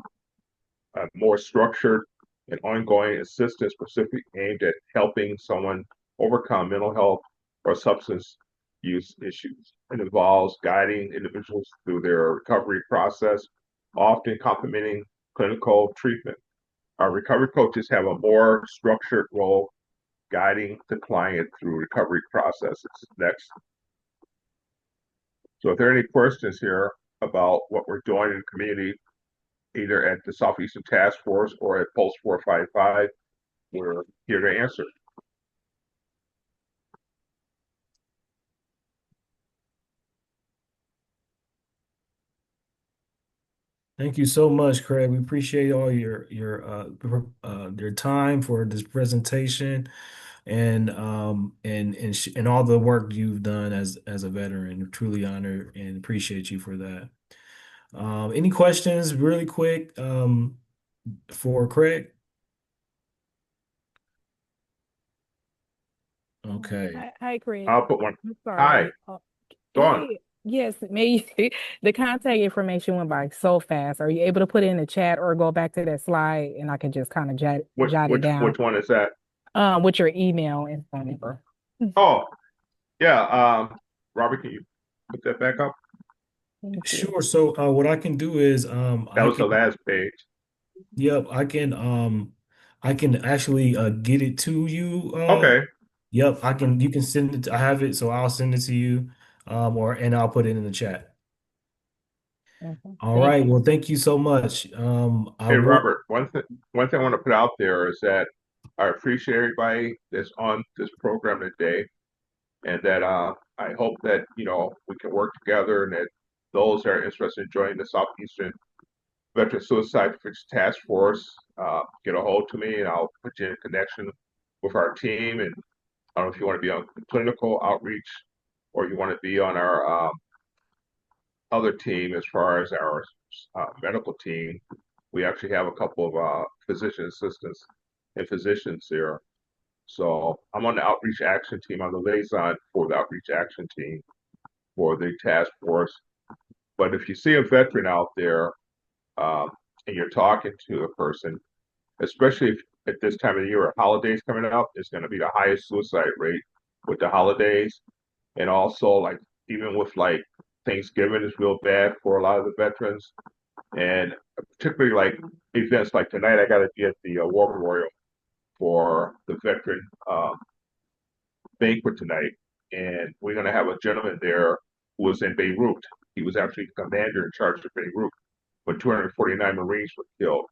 more structured and ongoing assistance specifically aimed at helping someone overcome mental health or substance use issues. It involves guiding individuals through their recovery process, often complementing clinical treatment. Our recovery coaches have a more structured role guiding the client through recovery processes. Next. So if there are any questions here about what we're doing in the community, either at the Southeastern Task Force or at Post 455, we're here to answer. Thank you so much, Craig. We appreciate all your time for this presentation and all the work you've done as a veteran. We're truly honored and appreciate you for that. Any questions really quick for Craig? Okay. Hi, Craig. I'll put one. I'm Hi, sorry. go on. Hey, yes, maybe the contact information went by so fast. Are you able to put it in the chat or go back to that slide and I can just kind of jot it down Which one is that? with your email and phone number? Oh, yeah. Robert, can you put that back up? Thank you. Sure. So what I can do is That was the last page. yep, I can actually get it to you. Okay. Yep, you can send it I have it, so I'll send it to you and I'll put it in the chat. Okay. All Thank right. you. Well, thank you so much. I Hey, will Robert, one thing I want to put out there is that I appreciate everybody that's on this program today, and that I hope that we can work together, and that those that are interested in joining the Southeastern Veteran Suicide Prevention Task Force get a hold to me, and I'll put you in connection with our team. And I don't know if you want to be on clinical outreach or you want to be on our other team as far as our medical team. We actually have a couple of physician assistants and physicians here. So I'm on the outreach action team. I'm the liaison for the outreach action team for the task force. But if you see a veteran out there and you're talking to a person, especially if at this time of the year, holidays coming up, it's going to be the highest suicide rate with the holidays. And also, like, even with like Thanksgiving is real bad for a lot of the veterans. And particularly like events like tonight, I got to be at the War Memorial for the veteran banquet tonight. And we're going to have a gentleman there who was in Beirut. He was actually the commander in charge of Beirut when 249 Marines were killed.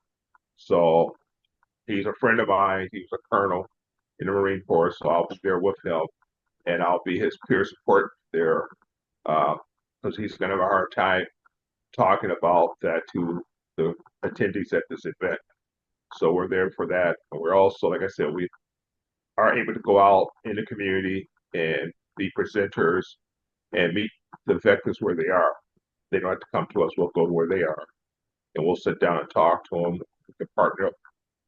So he's a friend of mine. He was a colonel in the Marine Corps, so I'll be there with him, and I'll be his peer support there because he's going to have a hard time talking about that to the attendees at this event. So we're there for that. And we're also, like I said, we are able to go out in the community and be presenters and meet the veterans where they are. They don't have to come to us. We'll go to where they are, and we'll sit down and talk to them. We can partner up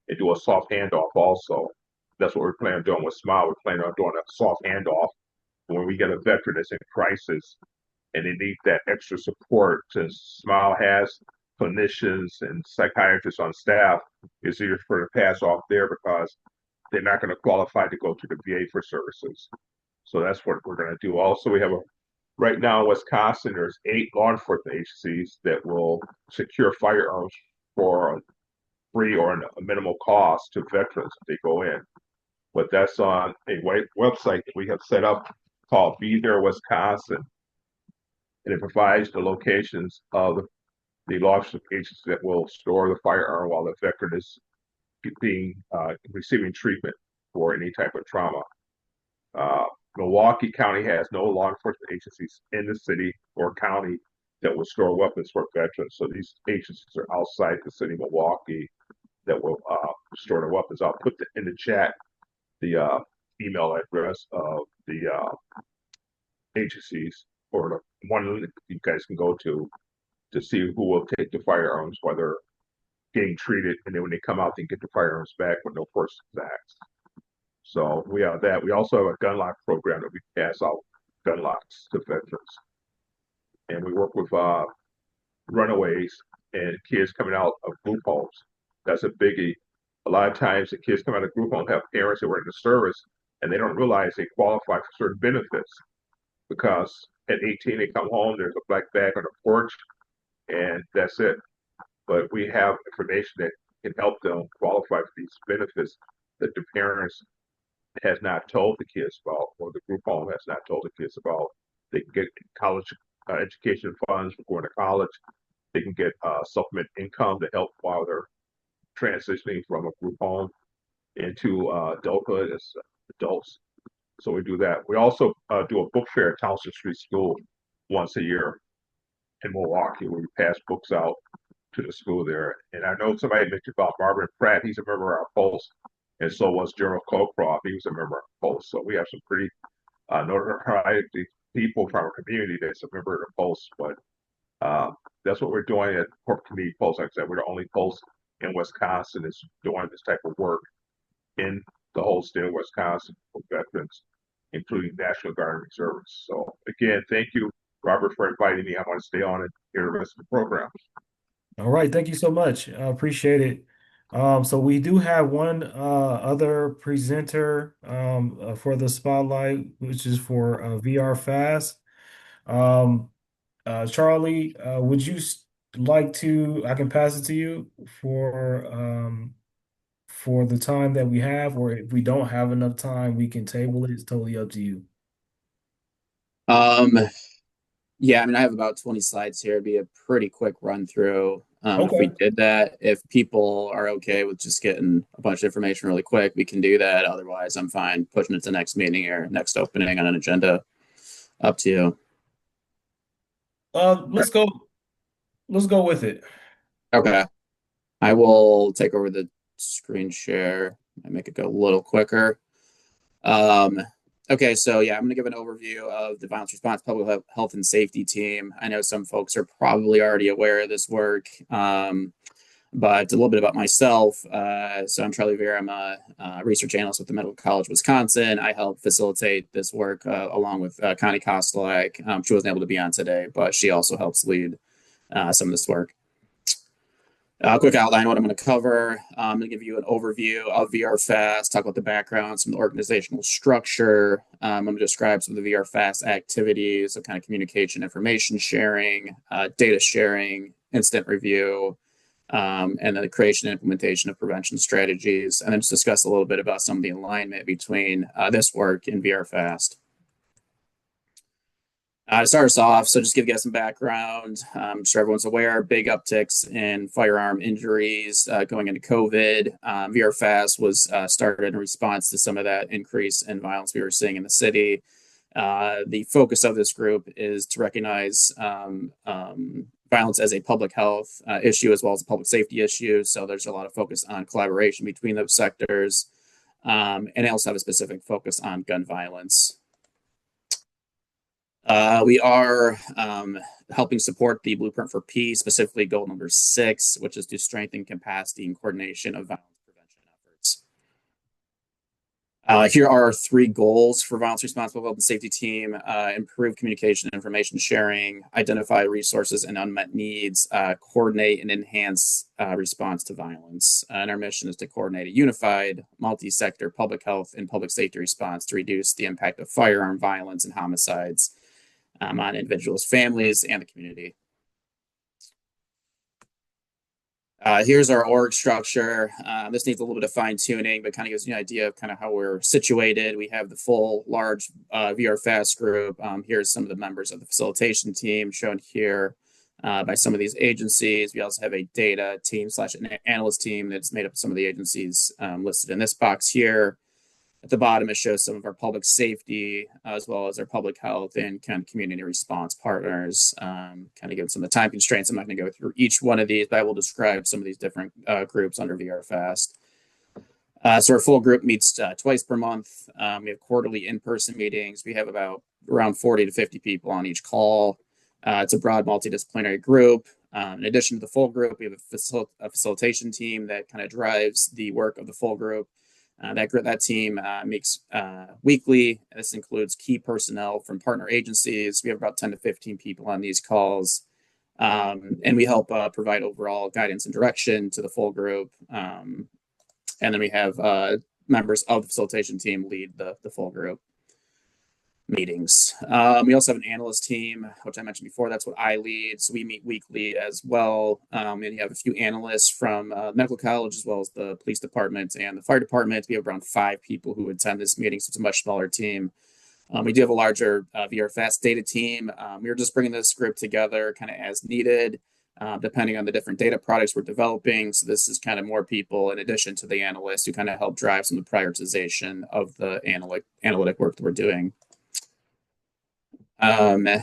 and do a soft handoff also. That's what we're planning on doing with Smile. We're planning on doing a soft handoff when we get a veteran that's in crisis and they need that extra support. Since Smile has clinicians and psychiatrists on staff, it's easier for them to pass off there because they're not going to qualify to go to the VA for services. So that's what we're going to do. Also, we have right now in Wisconsin, there's 8 law enforcement agencies that will secure firearms for free or a minimal cost to veterans if they go in. But that's on a website that we have set up called Be There Wisconsin, and it provides the locations of the law enforcement agencies that will store the firearm while the veteran is receiving treatment for any type of trauma. Milwaukee County has no law enforcement agencies in the city or county that will store weapons for veterans. So these agencies are outside the city of Milwaukee that will store the weapons. I'll put in the chat the email address of the agencies or the one link you guys can go to see who will take the firearms while they're getting treated, and then when they come out, they can get the firearms back with no questions asked. So we have that. We also have a gun lock program that we pass out gun locks to veterans, and we work with runaways and kids coming out of group homes. That's a biggie. A lot of times the kids come out of group home have parents that work in the service and they don't realize they qualify for certain benefits because at 18 they come home, there's a black bag on the porch, and that's it. But we have information that can help them qualify for these benefits that the parents has not told the kids about, or the group home has not told the kids about. They can get college education funds for going to college. they can get supplement income to help while they're transitioning from a group home into adulthood as adults. So we do that. We also do a book fair at Townsend Street School once a year in Milwaukee, where we pass books out to the school there. And I know somebody mentioned about Marvin Pratt. He's a member of our Pulse, and so was Gerald Colcroft. He was a member of our Pulse. So we have some pretty notoriety people from our community that's a member of the Pulse. But that's what we're doing at Corporate Community Pulse. Like I said, we're the only Pulse in Wisconsin that's doing this type of work in the whole state of Wisconsin for veterans, including National Guard and Reservists. So again, thank you, Robert, for inviting me. I want to stay on and hear the rest of the program. All right, thank you so much. I appreciate it. So we do have one other presenter for the spotlight, which is for VR Fast. Um, Charlie, would you like to? I can pass it to you for the time that we have, or if we don't have enough time, we can table it. It's totally up to you. Um, yeah, I mean, I have about 20 slides here. It'd be a pretty quick run through. If we Okay. did that, if people are okay with just getting a bunch of information really quick, we can do that. Otherwise, I'm fine pushing it to next meeting or next opening on an agenda. Up to you. Let's go. Let's go with it. Okay. I will take over the screen share and make it go a little quicker. Okay, so yeah, I'm going to give an overview of the Violence Response Public Health and Safety Team. I know some folks are probably already aware of this work, but a little bit about myself. So I'm Charlie Vera. I'm a research analyst with the Medical College of Wisconsin. I help facilitate this work along with Connie Kostelak. She wasn't able to be on today, but she also helps lead some of this work. Quick outline what I'm going to cover. I'm going to give you an overview of VRFast, talk about the background, some of the organizational structure. I'm going to describe some of the VRFast activities, so kind of communication, information sharing, data sharing, incident review, and then the creation and implementation of prevention strategies, and then just discuss a little bit about some of the alignment between this work and VRFast. To start us off, so just give you guys some background, so everyone's aware, big upticks in firearm injuries going into COVID. VRFast was started in response to some of that increase in violence we were seeing in the city. The focus of this group is to recognize violence as a public health issue as well as a public safety issue. So there's a lot of focus on collaboration between those sectors. And they also have a specific focus on gun violence. We are helping support the Blueprint for Peace, specifically goal number 6, which is to strengthen capacity and coordination of violence prevention efforts. Here are our 3 goals for Violence Response Public Health and Safety Team: improve communication and information sharing, identify resources and unmet needs, coordinate and enhance response to violence. And our mission is to coordinate a unified, multi-sector public health and public safety response to reduce the impact of firearm violence and homicides on individuals, families, and the community. Here's our org structure. This needs a little bit of fine tuning, but kind of gives you an idea of kind of how we're situated. We have the full large VRFast group. Here's some of the members of the facilitation team shown here by some of these agencies. We also have a data team / analyst team that's made up of some of the agencies listed in this box here. At the bottom, it shows some of our public safety as well as our public health and kind of community response partners. Kind of given some of the time constraints, I'm not going to go through each one of these, but I will describe some of these different groups under VRFast. So our full group meets twice per month. We have quarterly in-person meetings. We have around 40 to 50 people on each call. It's a broad multidisciplinary group. In addition to the full group, we have a facilitation team that kind of drives the work of the full group. That team meets weekly. This includes key personnel from partner agencies. We have about 10 to 15 people on these calls. And we help provide overall guidance and direction to the full group. And then we have members of the facilitation team lead the full group meetings. We also have an analyst team, which I mentioned before. That's what I lead. So we meet weekly as well. And you have a few analysts from medical college as well as the police department and the fire department. We have around 5 people who attend this meeting, so it's a much smaller team. We do have a larger VRFast data team. We were just bringing this group together kind of as needed. depending on the different data products we're developing. So this is kind of more people in addition to the analysts who kind of help drive some of the prioritization of the analytic work that we're doing. In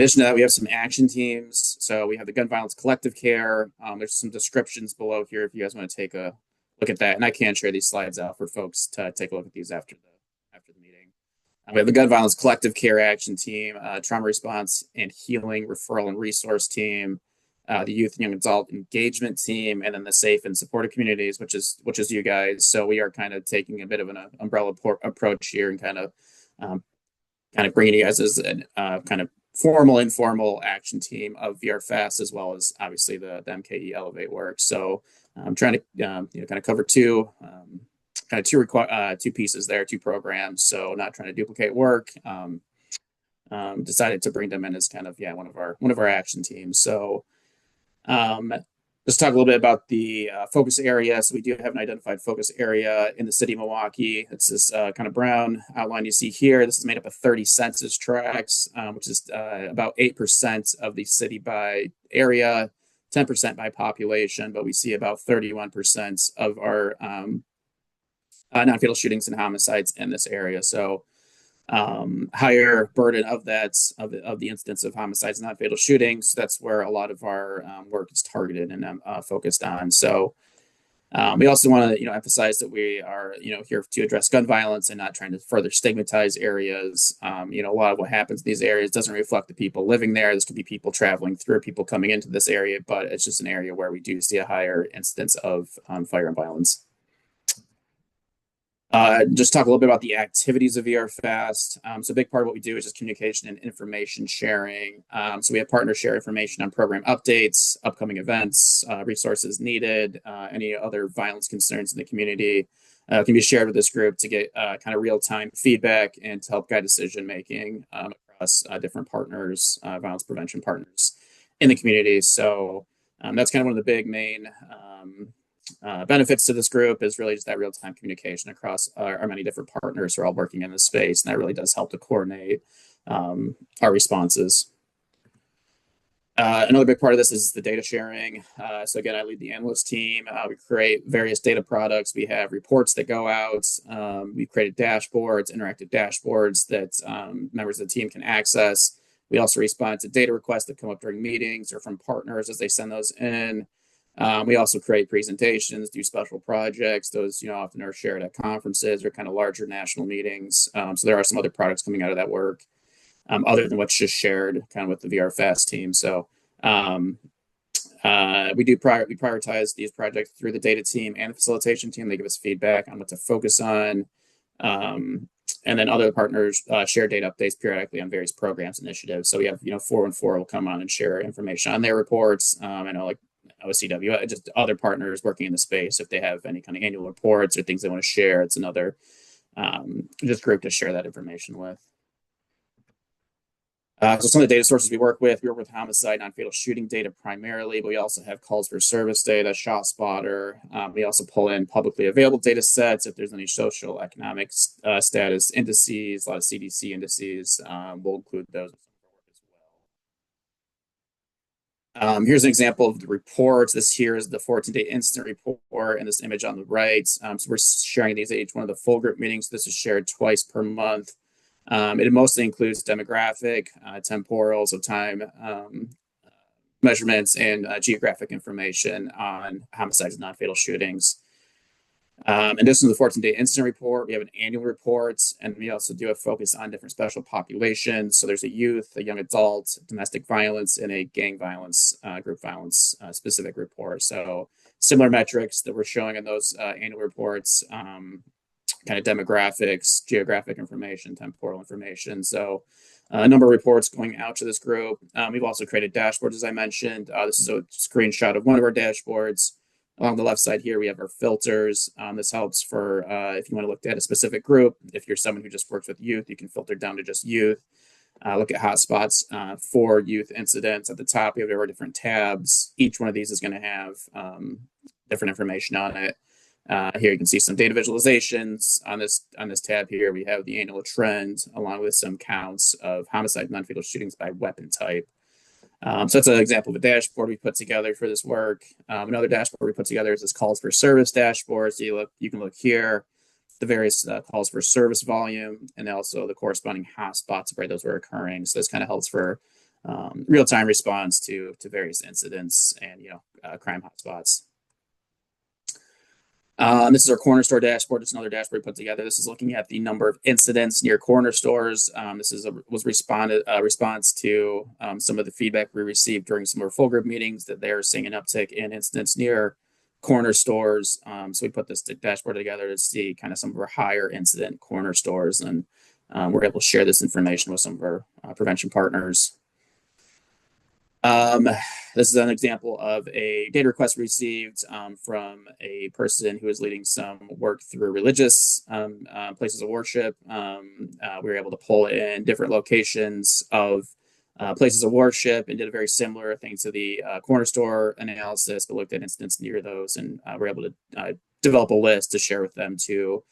addition to that, we have some action teams. So we have the Gun Violence Collective Care. There's some descriptions below here if you guys want to take a look at that. And I can share these slides out for folks to take a look at these after the meeting. We have the Gun Violence Collective Care Action Team, Trauma Response and Healing Referral and Resource Team, the Youth and Young Adult Engagement Team, and then the Safe and Supportive Communities, which is you guys. So we are kind of taking a bit of an umbrella approach here and kind of bringing you guys as a kind of formal, informal action team of VRFast, as well as obviously the MKE Elevate work. So I'm trying to kind of cover two pieces there, two programs. So not trying to duplicate work. Decided to bring them in as kind of one of our action teams. So let's talk a little bit about the focus area. So we do have an identified focus area in the city of Milwaukee. It's this kind of brown outline you see here. This is made up of 30 census tracts, which is about 8% of the city by area, 10% by population, but we see about 31% of our non-fatal shootings and homicides in this area. So higher burden of the incidence of homicides and non-fatal shootings. That's where a lot of our work is targeted and focused on. So we also want to emphasize that we are here to address gun violence and not trying to further stigmatize areas. A lot of what happens in these areas doesn't reflect the people living there. This could be people traveling through, people coming into this area, but it's just an area where we do see a higher incidence of firearm violence. Just talk a little bit about the activities of VRFast. So a big part of what we do is just communication and information sharing. So we have partners share information on program updates, upcoming events, resources needed, any other violence concerns in the community can be shared with this group to get kind of real-time feedback and to help guide decision-making across different partners, violence prevention partners in the community. So that's kind of one of the big main benefits to this group is really just that real-time communication across our many different partners who are all working in this space, and that really does help to coordinate our responses. Another big part of this is the data sharing. So again, I lead the analyst team. We create various data products. We have reports that go out. We've created dashboards, interactive dashboards that members of the team can access. We also respond to data requests that come up during meetings or from partners as they send those in. We also create presentations, do special projects. Those, often are shared at conferences or kind of larger national meetings. So there are some other products coming out of that work, other than what's just shared kind of with the VRFast team. So we prioritize these projects through the data team and the facilitation team. They give us feedback on what to focus on. And then other partners share data updates periodically on various programs initiatives. So we have, 414 will come on and share information on their reports. I know like OCW, just other partners working in the space, if they have any kind of annual reports or things they want to share, it's another just group to share that information with. So some of the data sources we work with homicide, non-fatal shooting data primarily, but we also have calls for service data, ShotSpotter. We also pull in publicly available data sets if there's any social economic status indices, a lot of CDC indices. We'll include those. Here's an example of the reports. This here is the 14-day incident report and this image on the right. So we're sharing these at each one of the full group meetings. This is shared twice per month. It mostly includes demographic, temporal, so time measurements, and geographic information on homicides and non-fatal shootings. And this is the 14-day incident report. We have an annual report, and we also do a focus on different special populations. So there's a youth, a young adult, domestic violence, and a gang violence, group violence specific report. So similar metrics that we're showing in those annual reports, kind of demographics, geographic information, temporal information. So a number of reports going out to this group. We've also created dashboards, as I mentioned. This is a screenshot of one of our dashboards. Along the left side here, we have our filters. This helps for if you want to look at a specific group. If you're someone who just works with youth, you can filter down to just youth. Look at hotspots for youth incidents. At the top, we have our different tabs. Each one of these is going to have different information on it. Here you can see some data visualizations. On this tab here, we have the annual trend along with some counts of homicide and non-fatal shootings by weapon type. So that's an example of a dashboard we put together for this work. Another dashboard we put together is this calls for service dashboard. So you can look here, the various calls for service volume, and also the corresponding hotspots where those were occurring. So this kind of helps for real-time response to various incidents and crime hotspots. This is our corner store dashboard. It's another dashboard we put together. This is looking at the number of incidents near corner stores. This was response to some of the feedback we received during some of our full group meetings that they're seeing an uptick in incidents near corner stores. So we put this dashboard together to see kind of some of our higher incident corner stores, and we're able to share this information with some of our prevention partners. This is an example of a data request received from a person who is leading some work through religious places of worship. We were able to pull in different locations of places of worship and did a very similar thing to the corner store analysis, but looked at incidents near those, and we're able to develop a list to share with them to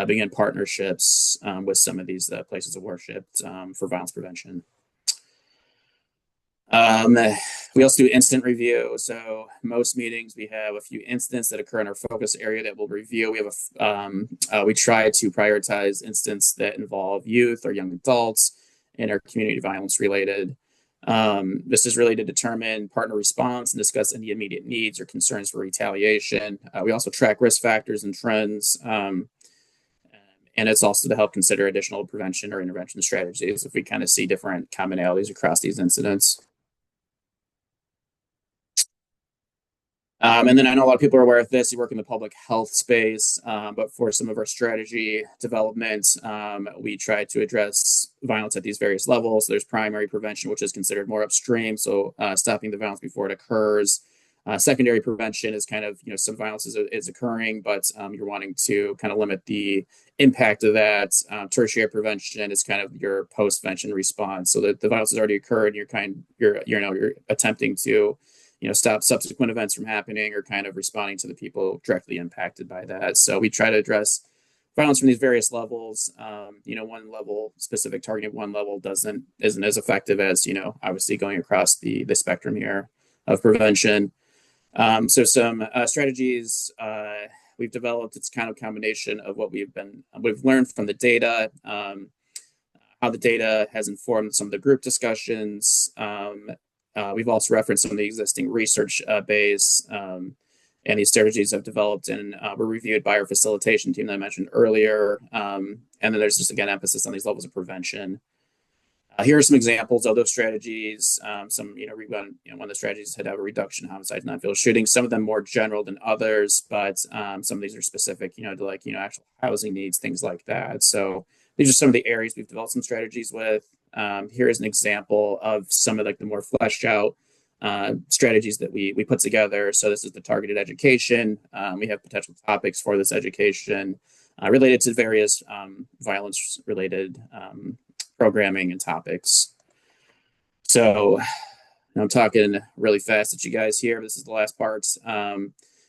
begin partnerships with some of these places of worship for violence prevention. We also do instant review. So most meetings we have a few incidents that occur in our focus area that we'll review. We have we try to prioritize incidents that involve youth or young adults and are community violence related. This is really to determine partner response and discuss any immediate needs or concerns for retaliation. We also track risk factors and trends. And it's also to help consider additional prevention or intervention strategies if we kind of see different commonalities across these incidents. And then I know a lot of people are aware of this. You work in the public health space, but for some of our strategy development, we try to address violence at these various levels. So there's primary prevention, which is considered more upstream, so stopping the violence before it occurs. Secondary prevention is kind of, some violence is occurring, but you're wanting to kind of limit the impact of that. Tertiary prevention is kind of your post-vention response, so that the violence has already occurred, and you're attempting to stop subsequent events from happening or kind of responding to the people directly impacted by that. So we try to address violence from these various levels. One level, specific targeting of one level isn't as effective as, obviously going across the spectrum here of prevention. So some strategies we've developed, it's kind of a combination of what we've learned from the data, how the data has informed some of the group discussions. We've also referenced some of the existing research base, and these strategies have developed and were reviewed by our facilitation team that I mentioned earlier. And then there's just, again, emphasis on these levels of prevention. Here are some examples of those strategies. One of the strategies had to have a reduction in homicides and non-fatal shootings. Some of them more general than others, but some of these are specific, to actual housing needs, things like that. So these are some of the areas we've developed some strategies with. Here is an example of some of the more fleshed out strategies that we put together. So this is the targeted education. We have potential topics for this education related to various violence related programming and topics. So I'm talking really fast at you guys here. This is the last part. So I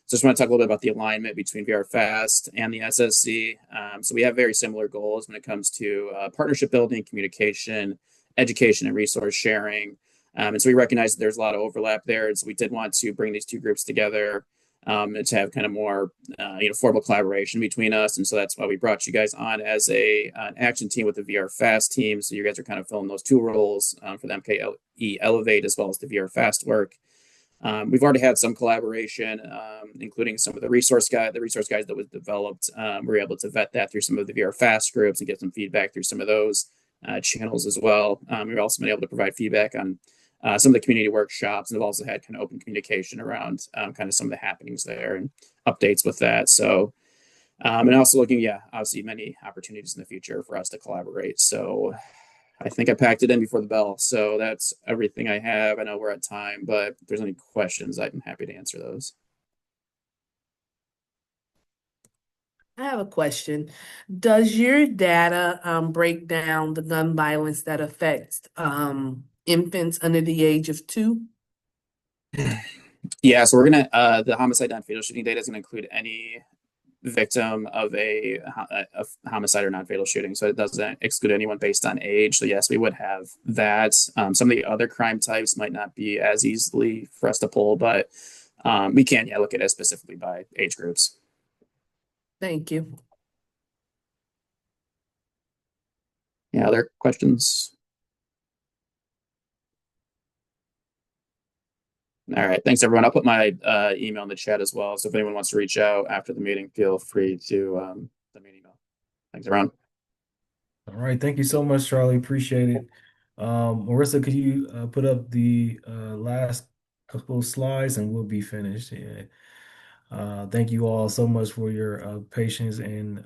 just want to talk a little bit about the alignment between VR Fast and the SSC. So we have very similar goals when it comes to partnership building, communication, education, and resource sharing. And so we recognize that there's a lot of overlap there. And so we did want to bring these two groups together and to have kind of more formal collaboration between us. And so that's why we brought you guys on as an action team with the VR Fast team. So you guys are kind of filling those two roles for the MKE Elevate as well as the VR Fast work. We've already had some collaboration, including some of the resource guides that was developed. We were able to vet that through some of the VR Fast groups and get some feedback through some of those channels as well. We've also been able to provide feedback on some of the community workshops, and have also had kind of open communication around kind of some of the happenings there and updates with that. So, and also looking, obviously many opportunities in the future for us to collaborate. So I think I packed it in before the bell. So that's everything I have. I know we're at time, but if there's any questions, I'm happy to answer those. I have a question. Does your data break down the gun violence that affects infants under the age of 2? Yeah, so we're gonna the homicide non-fatal shooting data is gonna include any victim of a homicide or non-fatal shooting. So it doesn't exclude anyone based on age. So yes, we would have that. Some of the other crime types might not be as easily for us to pull, but we can, look at it specifically by age groups. Thank you. Yeah, other questions? All right, thanks everyone. I'll put my email in the chat as well. So if anyone wants to reach out after the meeting, feel free to send me an email. Thanks everyone. All right, thank you so much, Charlie. Appreciate it. Marissa, could you put up the last couple of slides and we'll be finished. Yeah. Thank you all so much for your patience and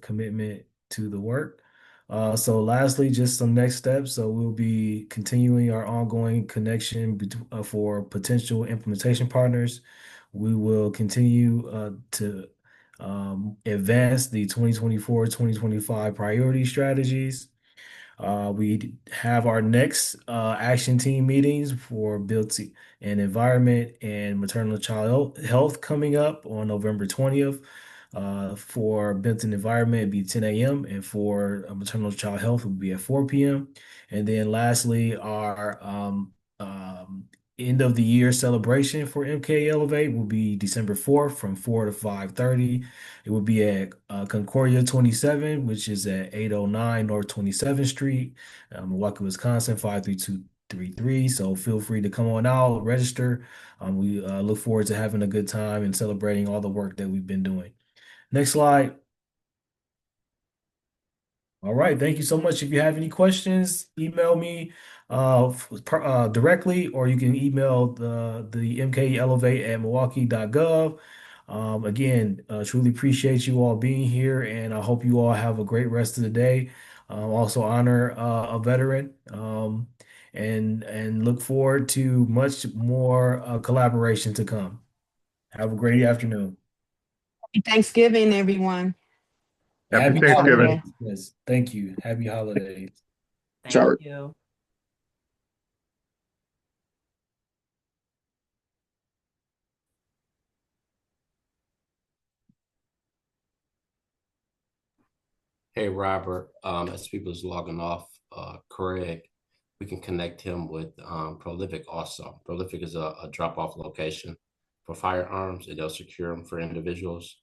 commitment to the work. So lastly, just some next steps. So we'll be continuing our ongoing connection for potential implementation partners. We will continue to advance the 2024-2025 priority strategies. We have our next action team meetings for built and environment and maternal child health coming up on November 20th. For built and environment, it'd be 10 a.m. and for maternal child health, it would be at 4 p.m. And then lastly, our end of the year celebration for MKE Elevate will be December 4th from 4 to 5:30. It will be at Concordia 27, which is at 809 North 27th Street, Milwaukee, Wisconsin, 53233. So feel free to come on out, register. We look forward to having a good time and celebrating all the work that we've been doing. Next slide. All right, thank you so much. If you have any questions, email me directly, or you can email the MKE Elevate at milwaukee.gov. Again, truly appreciate you all being here, and I hope you all have a great rest of the day. Also honor a veteran, and look forward to much more collaboration to come. Have a great afternoon. Thanksgiving, everyone. Happy Happy Thanksgiving. holidays. Yes, thank you. Happy holidays. Thank you. Hey, Robert, as people's logging off, Craig, we can connect him with Prolific also. Prolific is a drop-off location for firearms, and they'll secure them for individuals.